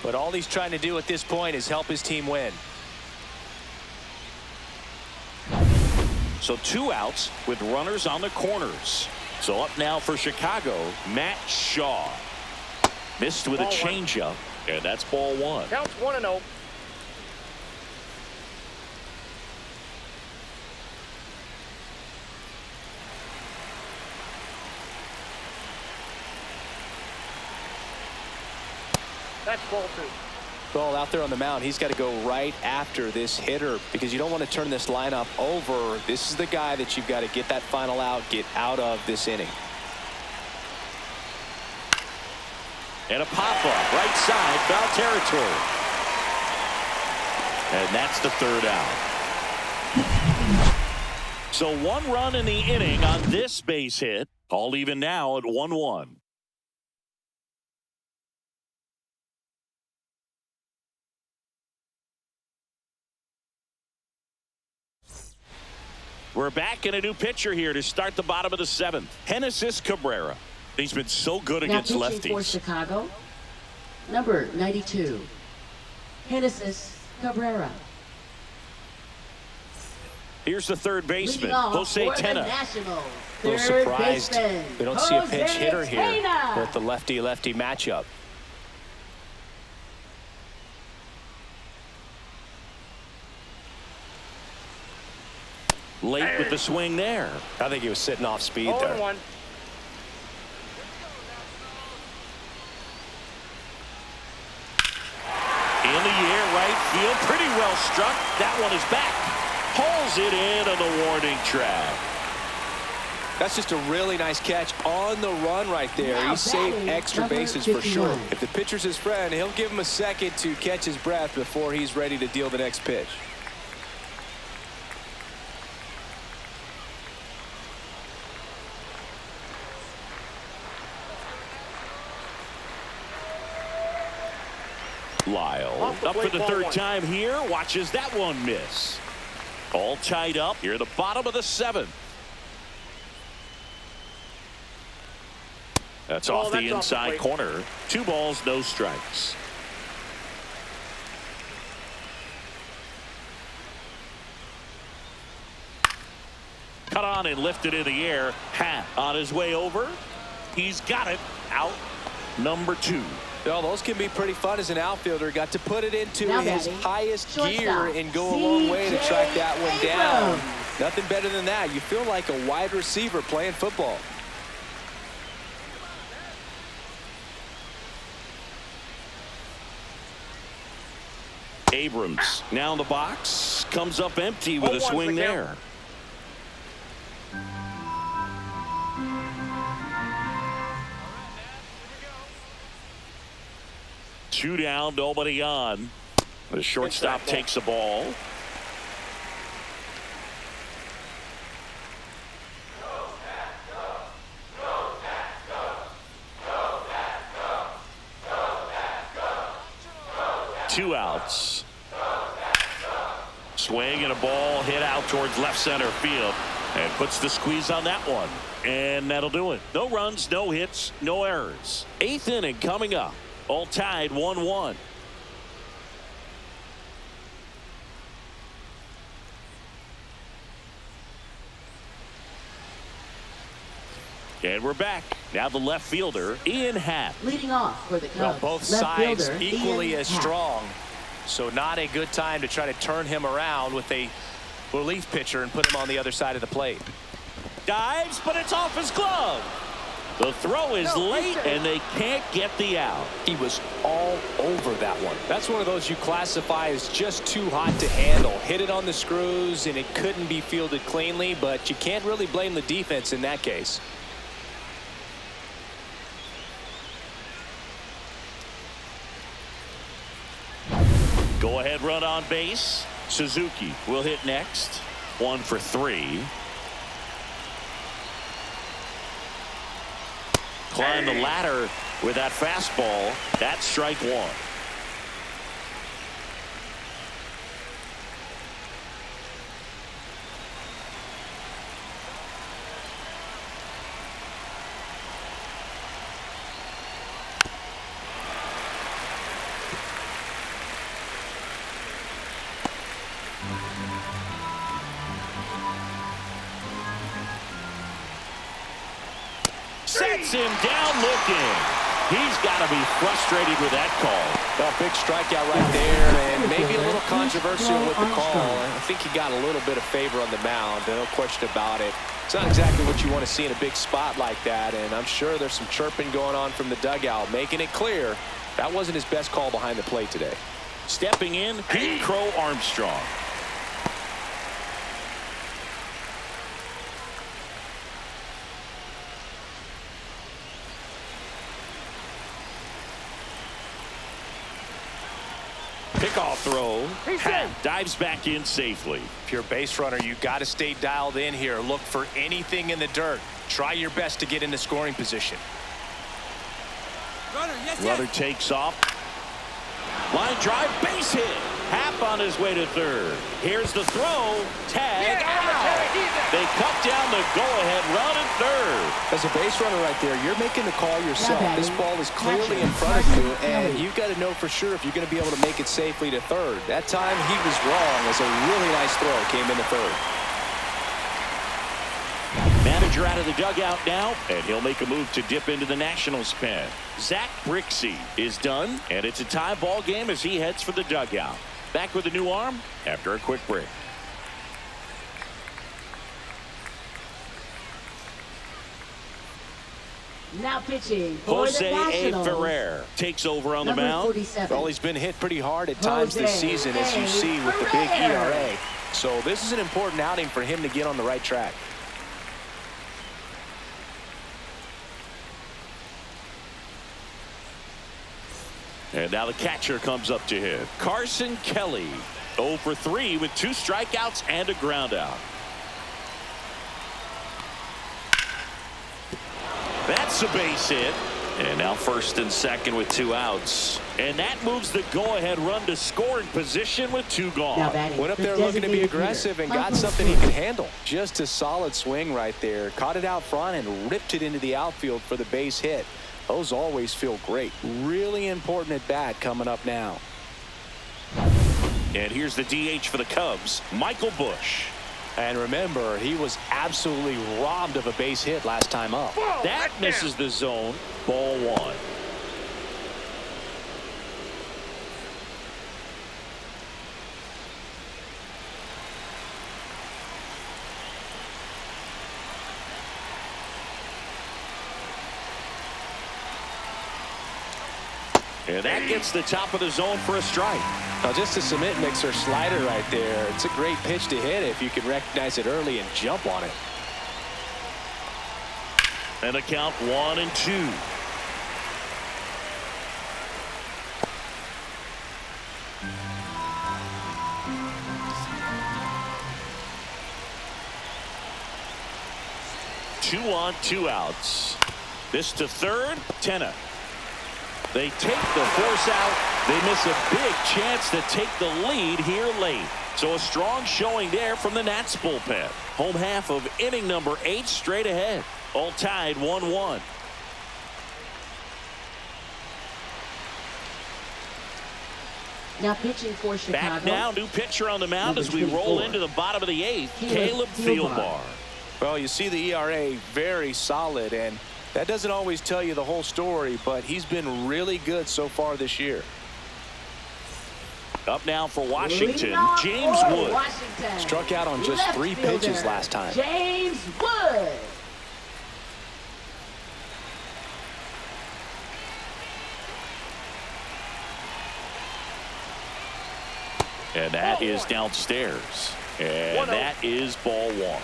but all he's trying to do at this point is help his team win. So 2 outs with runners on the corners. So up now for Chicago, Matt Shaw. Missed with a changeup, and that's ball 1. Counts 1-0. That's ball 2. Well, out there on the mound, he's got to go right after this hitter because you don't want to turn this lineup over. This is the guy that you've got to get that final out, get out of this inning. And a pop-up, right side, foul territory. And that's the 3rd out. So 1 run in the inning on this base hit. All even now at 1-1. We're back in a new pitcher here to start the bottom of the 7th. Genesis Cabrera. He's been so good against lefties. For Chicago, number 92, Genesis Cabrera. Here's the 3rd baseman, Jose Tena. A little surprised we don't see a pinch hitter here with the lefty-lefty matchup. Late with the swing there. I think he was sitting off speed there. 0-1. In the air, right field, pretty well struck. That one is back. Pulls it in on the warning track. That's just a really nice catch on the run right there. He saved extra bases for sure. If the pitcher's his friend, he'll give him a second to catch his breath before he's ready to deal the next pitch. Lyle up for the 3rd time here. Watches that one miss. All tied up here at the bottom of the 7th. That's off the inside corner. 2 balls, no strikes. Cut on and lifted in the air. Hat on his way over. He's got it. Out number 2. Well, those can be pretty fun as an outfielder. Got to put it into his highest gear and go a long way to track that one down. Nothing better than that. You feel like a wide receiver playing football. Abrams now in the box. Comes up empty with a swing there. Two down, nobody on. The shortstop takes the ball. Two outs. Swing and a ball hit out towards left center field and puts the squeeze on that one. And that'll do it. No runs, no hits, no errors. 8th inning coming up. All tied 1-1. And we're back. Now the left fielder, Ian Happ. Leading off for the Cubs. Well, both sides equally as strong. So not a good time to try to turn him around with a relief pitcher and put him on the other side of the plate. Dives, but it's off his glove. The throw is late, and they can't get the out. He was all over that one. That's one of those you classify as just too hot to handle. Hit it on the screws, and it couldn't be fielded cleanly, but you can't really blame the defense in that case. Go ahead run on base. Suzuki will hit next. 1 for 3. Climb the ladder with that fastball. That's strike 1. Sets him down looking. He's got to be frustrated with that call. Well, big strikeout right there, and maybe a little controversial with the call. I think he got a little bit of favor on the mound, no question about it. It's not exactly what you want to see in a big spot like that, and I'm sure there's some chirping going on from the dugout, making it clear that wasn't his best call behind the plate today. Stepping in, Pete Crow Armstrong. Pickoff throw. Dives back in safely. If you're a base runner, you got to stay dialed in here. Look for anything in the dirt. Try your best to get into scoring position. Runner takes off. Line drive, base hit. Happ on his way to third. Here's the throw. Tag out. They cut down the go-ahead run at third. As a base runner right there, you're making the call yourself. This ball is clearly in front of you, and you've got to know for sure if you're going to be able to make it safely to third. That time he was wrong as a really nice throw came into third. Manager out of the dugout now, and he'll make a move to dip into the Nationals pen. Zach Brixey is done, and it's a tie ball game as he heads for the dugout. Back with a new arm after a quick break. Now pitching for Jose the A. Nationals. Ferrer takes over on the mound. 47. Well, he's been hit pretty hard at times this season, as you see with the big ERA. So this is an important outing for him to get on the right track. And now the catcher comes up to hit. Carson Kelly, 0 for 3 with 2 strikeouts and a ground out. That's a base hit. And now first and second with 2 outs. And that moves the go-ahead run to scoring position with 2 gone. Went up there looking to be aggressive and got something he could handle. Just a solid swing right there. Caught it out front and ripped it into the outfield for the base hit. Those always feel great. Really important at bat coming up now. And here's the DH for the Cubs, Michael Busch. And remember, he was absolutely robbed of a base hit last time up. That misses the zone. Ball 1. And that gets the top of the zone for a strike. Now just a cement mixer slider right there. It's a great pitch to hit if you can recognize it early and jump on it. And a count 1-2. Two on, 2 outs. This to third. Tenna. They take the force out. They miss a big chance to take the lead here late. So a strong showing there from the Nats bullpen. Home half of inning number 8 straight ahead. All tied 1-1. Now pitching for Chicago. Back now, new pitcher on the mound as we roll into the bottom of the 8th. Caleb Fieldbar. Well, you see the ERA very solid, and that doesn't always tell you the whole story, but he's been really good so far this year. Up now for Washington, James Wood. Washington. Struck out on just 3 pitches last time. James Wood. And that is downstairs. And that is ball one.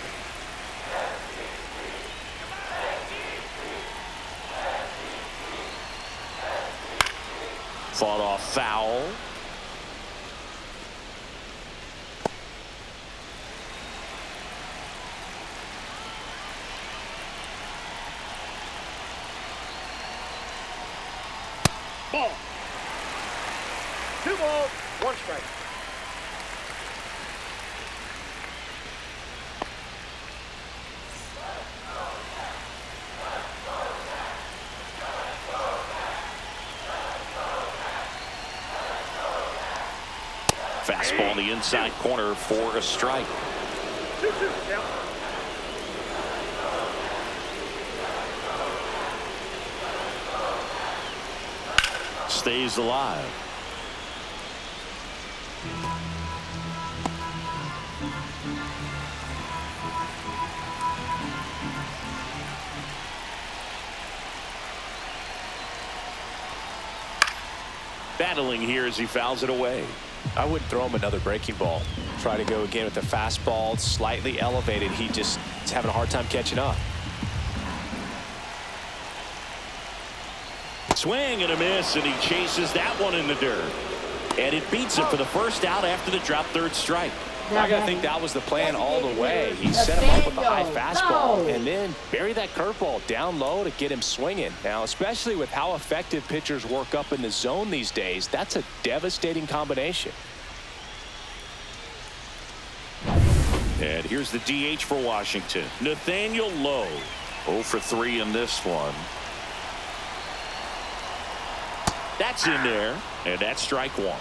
Fought off foul. Ball. 2 balls, 1 strike. Fastball in the inside corner for a strike. 2-2, yeah. Stays alive. Battling here as he fouls it away. I wouldn't throw him another breaking ball. Try to go again with the fastball, slightly elevated. He just is having a hard time catching up. Swing and a miss, and he chases that one in the dirt. And it beats it for the first out after the drop third strike. I gotta think that was the plan all the way. He set him up with a high fastball and then bury that curveball down low to get him swinging. Now, especially with how effective pitchers work up in the zone these days, that's a devastating combination. And here's the DH for Washington, Nathaniel Lowe. 0 for 3 in this one. That's in there, and that's strike one.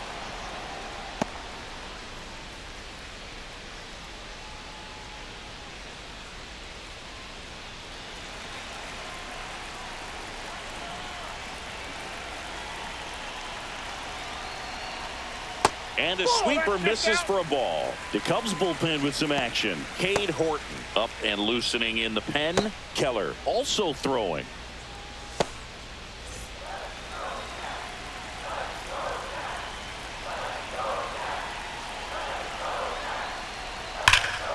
And a sweeper misses for a ball. The Cubs bullpen with some action. Cade Horton up and loosening in the pen. Keller also throwing.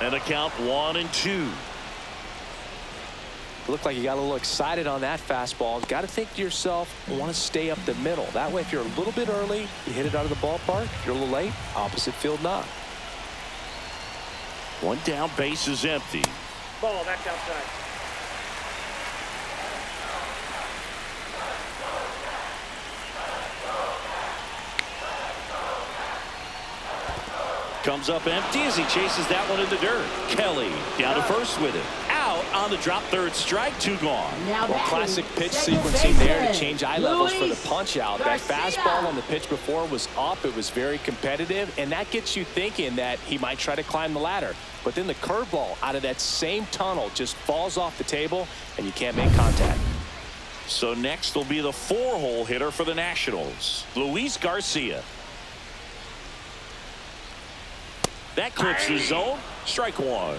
And a count 1-2. Looked like you got a little excited on that fastball. Got to think to yourself, want to stay up the middle. That way, if you're a little bit early, you hit it out of the ballpark. If you're a little late, opposite field knock. One down, base is empty. Ball, that's outside. Comes up empty as he chases that one in the dirt. Kelly down to first with it. Out on the drop third strike, 2 gone. Now well, classic pitch sequencing there to change eye levels for the punch out. That fastball on the pitch before was up. It was very competitive, and that gets you thinking that he might try to climb the ladder. But then the curveball out of that same tunnel just falls off the table, and you can't make contact. So next will be the 4-hole hitter for the Nationals, Luis Garcia. That clips the zone. Strike one.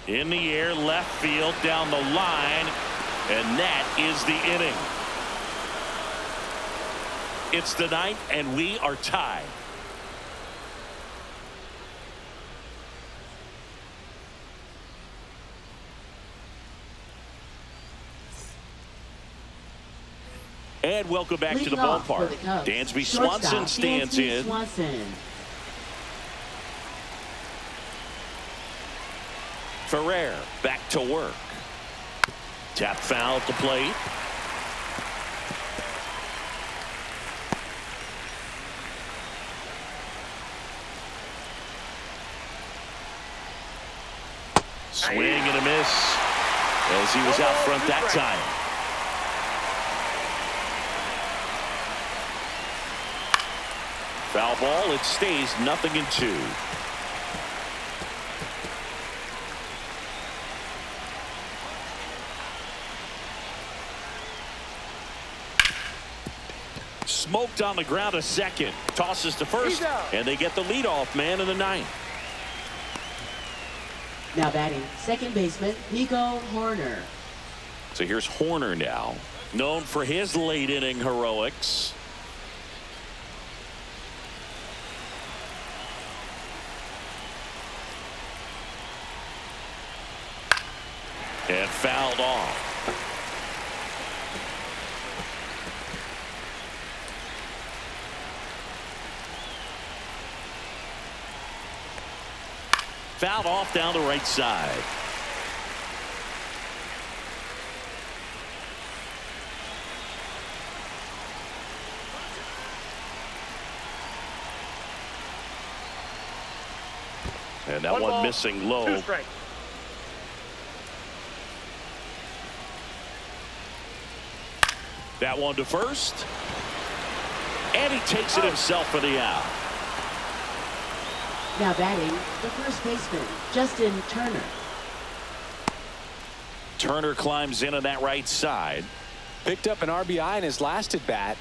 In the air, left field, down the line, and that is the inning. It's the 9th, and we are tied. And welcome back to the ballpark. Dansby Swanson stands in. Ferrer back to work. Tap foul at the plate. Swing and a miss as he was out front that time. Foul ball. It stays 0-2. smoked on the ground a second. Tosses to first, and they get the leadoff man in the ninth. Now batting, second baseman, Nico Horner. So here's Horner now, known for his late inning heroics. And fouled off. Fouled off down the right side. And that one missing low. 2 strikes. That one to first. And he takes it himself for the out. Now batting, the first baseman, Justin Turner. Turner climbs in on that right side. Picked up an RBI in his last at bat.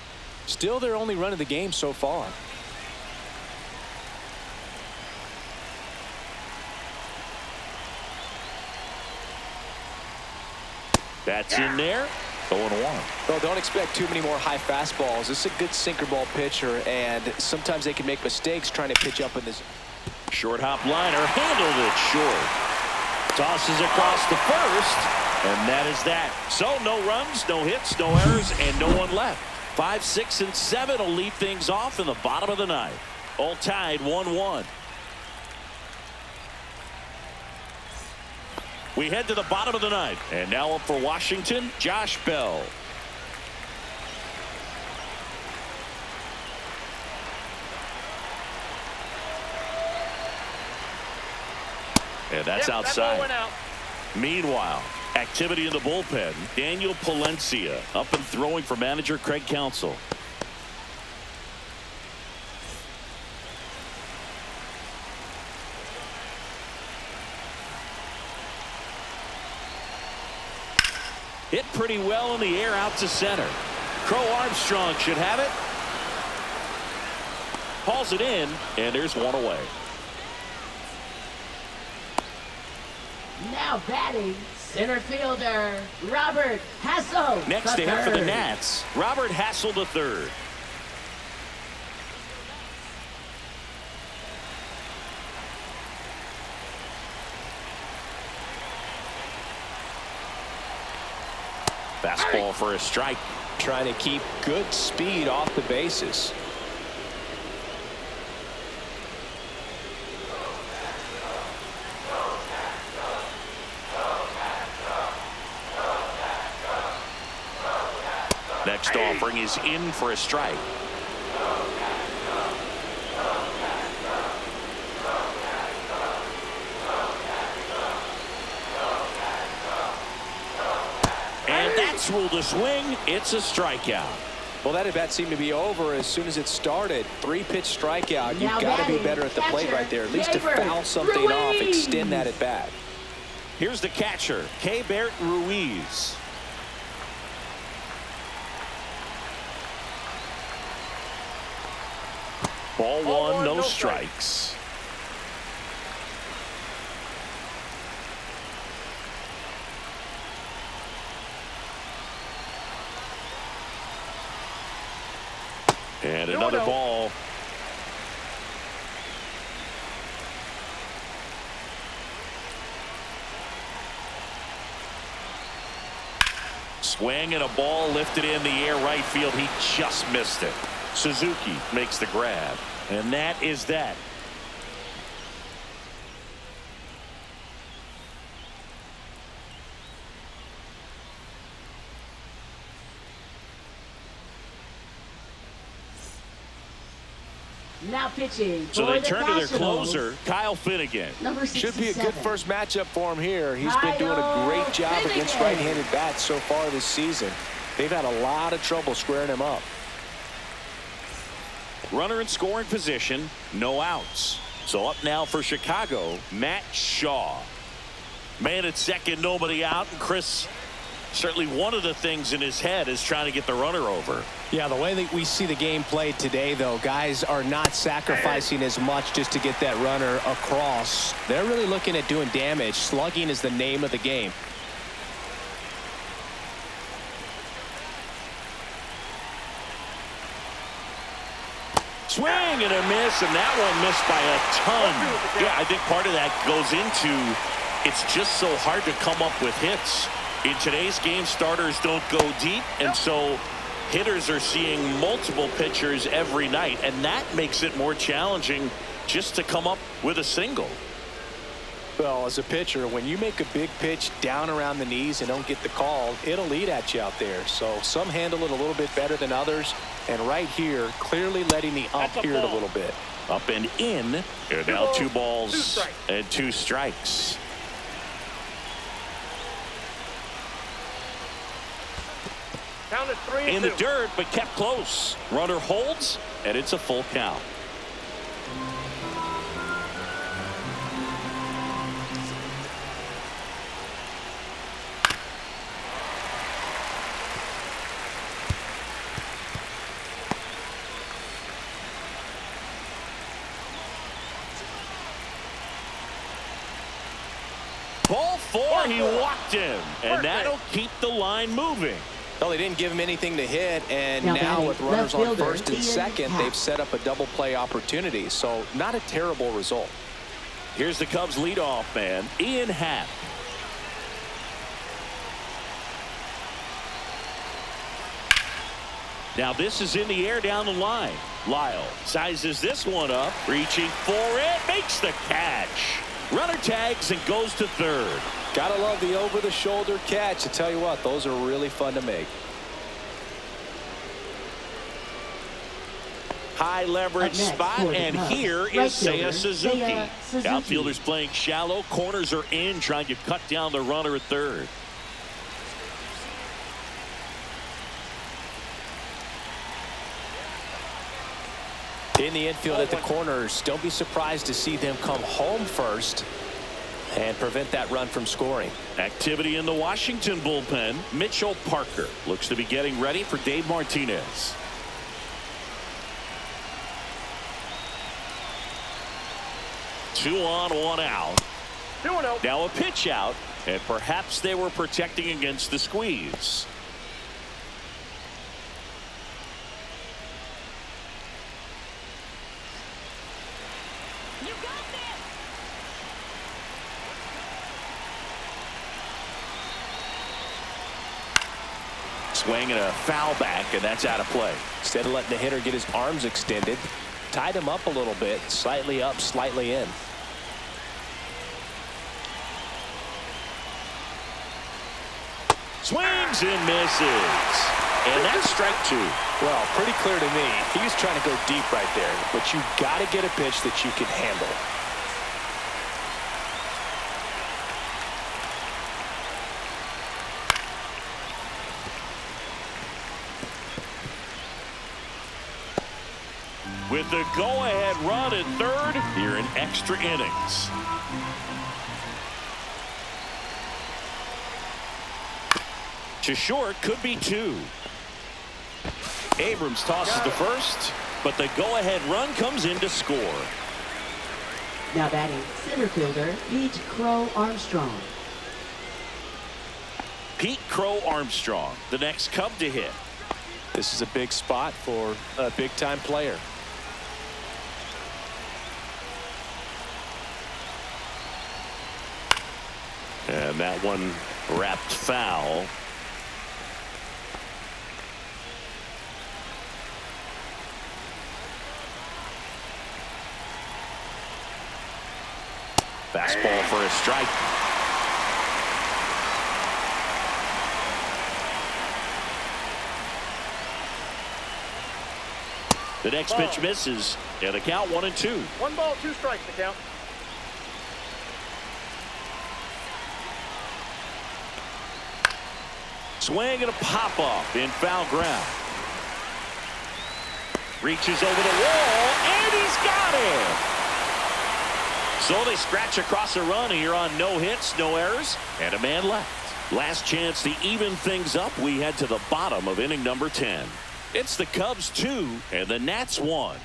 Still their only run of the game so far. That's in there. 0-1. Well, don't expect too many more high fastballs. This is a good sinker ball pitcher, and sometimes they can make mistakes trying to pitch up in this. Short hop liner, handled it short. Tosses across the first, and that is that. So no runs, no hits, no errors, and no one left. 5, 6, and 7 will lead things off in the bottom of the ninth. All tied 1-1. We head to the bottom of the ninth, and now up for Washington, Josh Bell. And that's outside. That ball went out. Meanwhile, activity in the bullpen. Daniel Palencia up and throwing for manager Craig Counsell. Hit pretty well in the air out to center. Crow Armstrong should have it. Hauls it in, and there's one away. Now batting, center fielder, Robert Hassel. Next to him for the Nats, Robert Hassel III. Fastball for a strike. Trying to keep good speed off the bases. Next offering is in for a strike. And that's ruled a swing. It's a strikeout. Well, that at bat seemed to be over as soon as it started. 3-pitch strikeout. You've Now got to be batting, better at the plate catcher, right there. At least to Keibert foul something off, Ruiz. extend that at bat. Here's the catcher, Keibert Ruiz. Ball one, no strikes. And another ball. Swing and a ball lifted in the air right field. He just missed it. Suzuki makes the grab. And that is that. Now pitching. So for they the turn to their Nationals, closer, Kyle Finnegan. number Should be a 67. good first matchup for him here. He's been doing a great job against right-handed bats so far this season. They've had a lot of trouble squaring him up. Runner in scoring position, no outs. So up now for Chicago, Matt Shaw. Man at second, nobody out, and Chris Certainly one of the things in his head is trying to get the runner over. Yeah, the way that we see the game played today, though, guys are not sacrificing as much just to get that runner across. They're really looking at doing damage. Slugging is the name of the game. Swing and a miss, and that one missed by a ton. Yeah, I think part of that goes into it's just so hard to come up with hits. In today's game, starters don't go deep, and so hitters are seeing multiple pitchers every night, and that makes it more challenging just to come up with a single. Well, as a pitcher, when you make a big pitch down around the knees and don't get the call, it'll eat at you out there. So some handle it a little bit better than others. And right here, clearly letting the ump hear it a little bit. Up and in. And now 2 balls and 2 strikes. Count is 3-2. In the dirt, but kept close. Runner holds, and it's a full count. Ball 4, he walked him, and that'll keep the line moving. Well, they didn't give him anything to hit, and Now now with runners on first and Ian second, Happ. they've set up a double play opportunity. So not a terrible result. Here's the Cubs leadoff man, Ian Happ. Now this is in the air down the line. Lyle sizes this one up, reaching for it, makes the catch. Runner tags and goes to third. Gotta love the over-the-shoulder catch. I tell you what, those are really fun to make. High leverage spot, and here is Seiya Suzuki. Outfielders playing shallow, corners are in, trying to cut down the runner at third. In the infield at the corners, don't be surprised to see them come home first and prevent that run from scoring. Activity in the Washington bullpen. Mitchell Parker looks to be getting ready for Dave Martinez. Two on, one out. 2-0. Now a pitch out, and perhaps they were protecting against the squeeze. Swing and a foul back, and that's out of play. Instead of letting the hitter get his arms extended, tied him up a little bit, slightly up, slightly in. Swings and misses. And that's strike 2. Well, pretty clear to me. He was trying to go deep right there, but you got to get a pitch that you can handle. With the go-ahead run at third here in extra innings. To short, could be 2. Abrams tosses the first, but the go-ahead run comes in to score. Now batting center fielder Pete Crow Armstrong. Pete Crow Armstrong, the next Cub to hit. This is a big spot for a big-time player. And that one wrapped foul. Fastball for a strike. The next pitch misses, and the count 1-2. 1 ball, 2 strikes to count. Swing and a pop-up in foul ground. Reaches over the wall, and he's got it. So they scratch across a run here on no hits, no errors, and a man left. Last chance to even things up. We head to the bottom of inning number 10. It's the Cubs 2 and the Nats 1.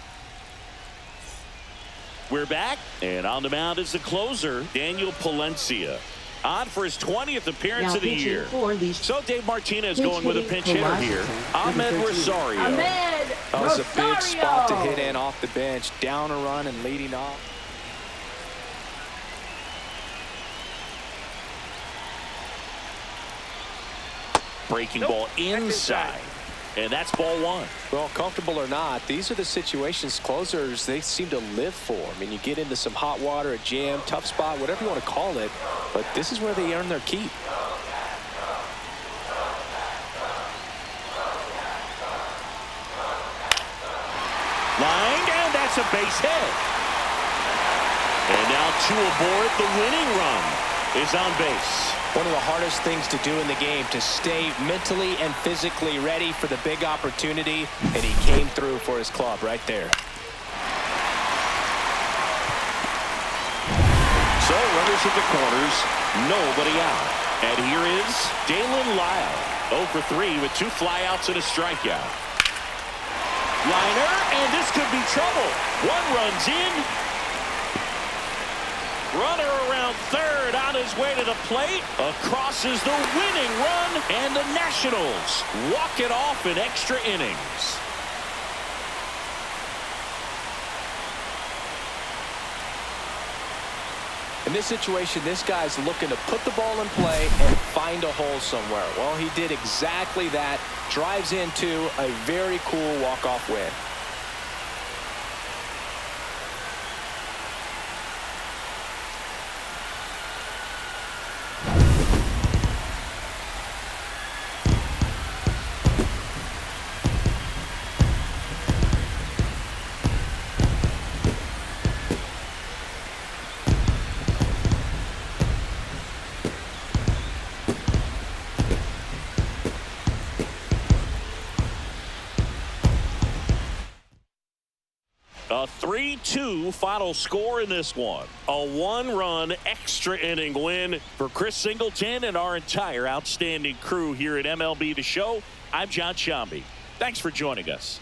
We're back, and on the mound is the closer, Daniel Palencia, on for his 20th appearance of the year. So Dave Martinez going with a pinch hitter here, Ahmed Rosario. That was a big spot to hit in off the bench, down a run and leading off. Breaking ball inside. And that's ball 1. Well, comfortable or not, these are the situations closers they seem to live for. I mean, you get into some hot water, a jam, tough spot, whatever you want to call it, but this is where they earn their keep. Lined, and that's a base hit. And now 2 aboard. The winning run is on base. One of the hardest things to do in the game, to stay mentally and physically ready for the big opportunity, and he came through for his club right there. So runners at the corners, nobody out. And here is Dalen Lyle, 0 for 3 with 2 flyouts and a strikeout. Liner, and this could be trouble. 1 runs in. Runner around third, on his way to the plate. Across is the winning run, and the Nationals walk it off in extra innings. In this situation, this guy's looking to put the ball in play and find a hole somewhere. Well, he did exactly that. Drives into a very cool walk-off win. A 3-2 final score in this one. A 1-run extra inning win for Chris Singleton and our entire outstanding crew here at MLB The Show. I'm John Shambi. Thanks for joining us.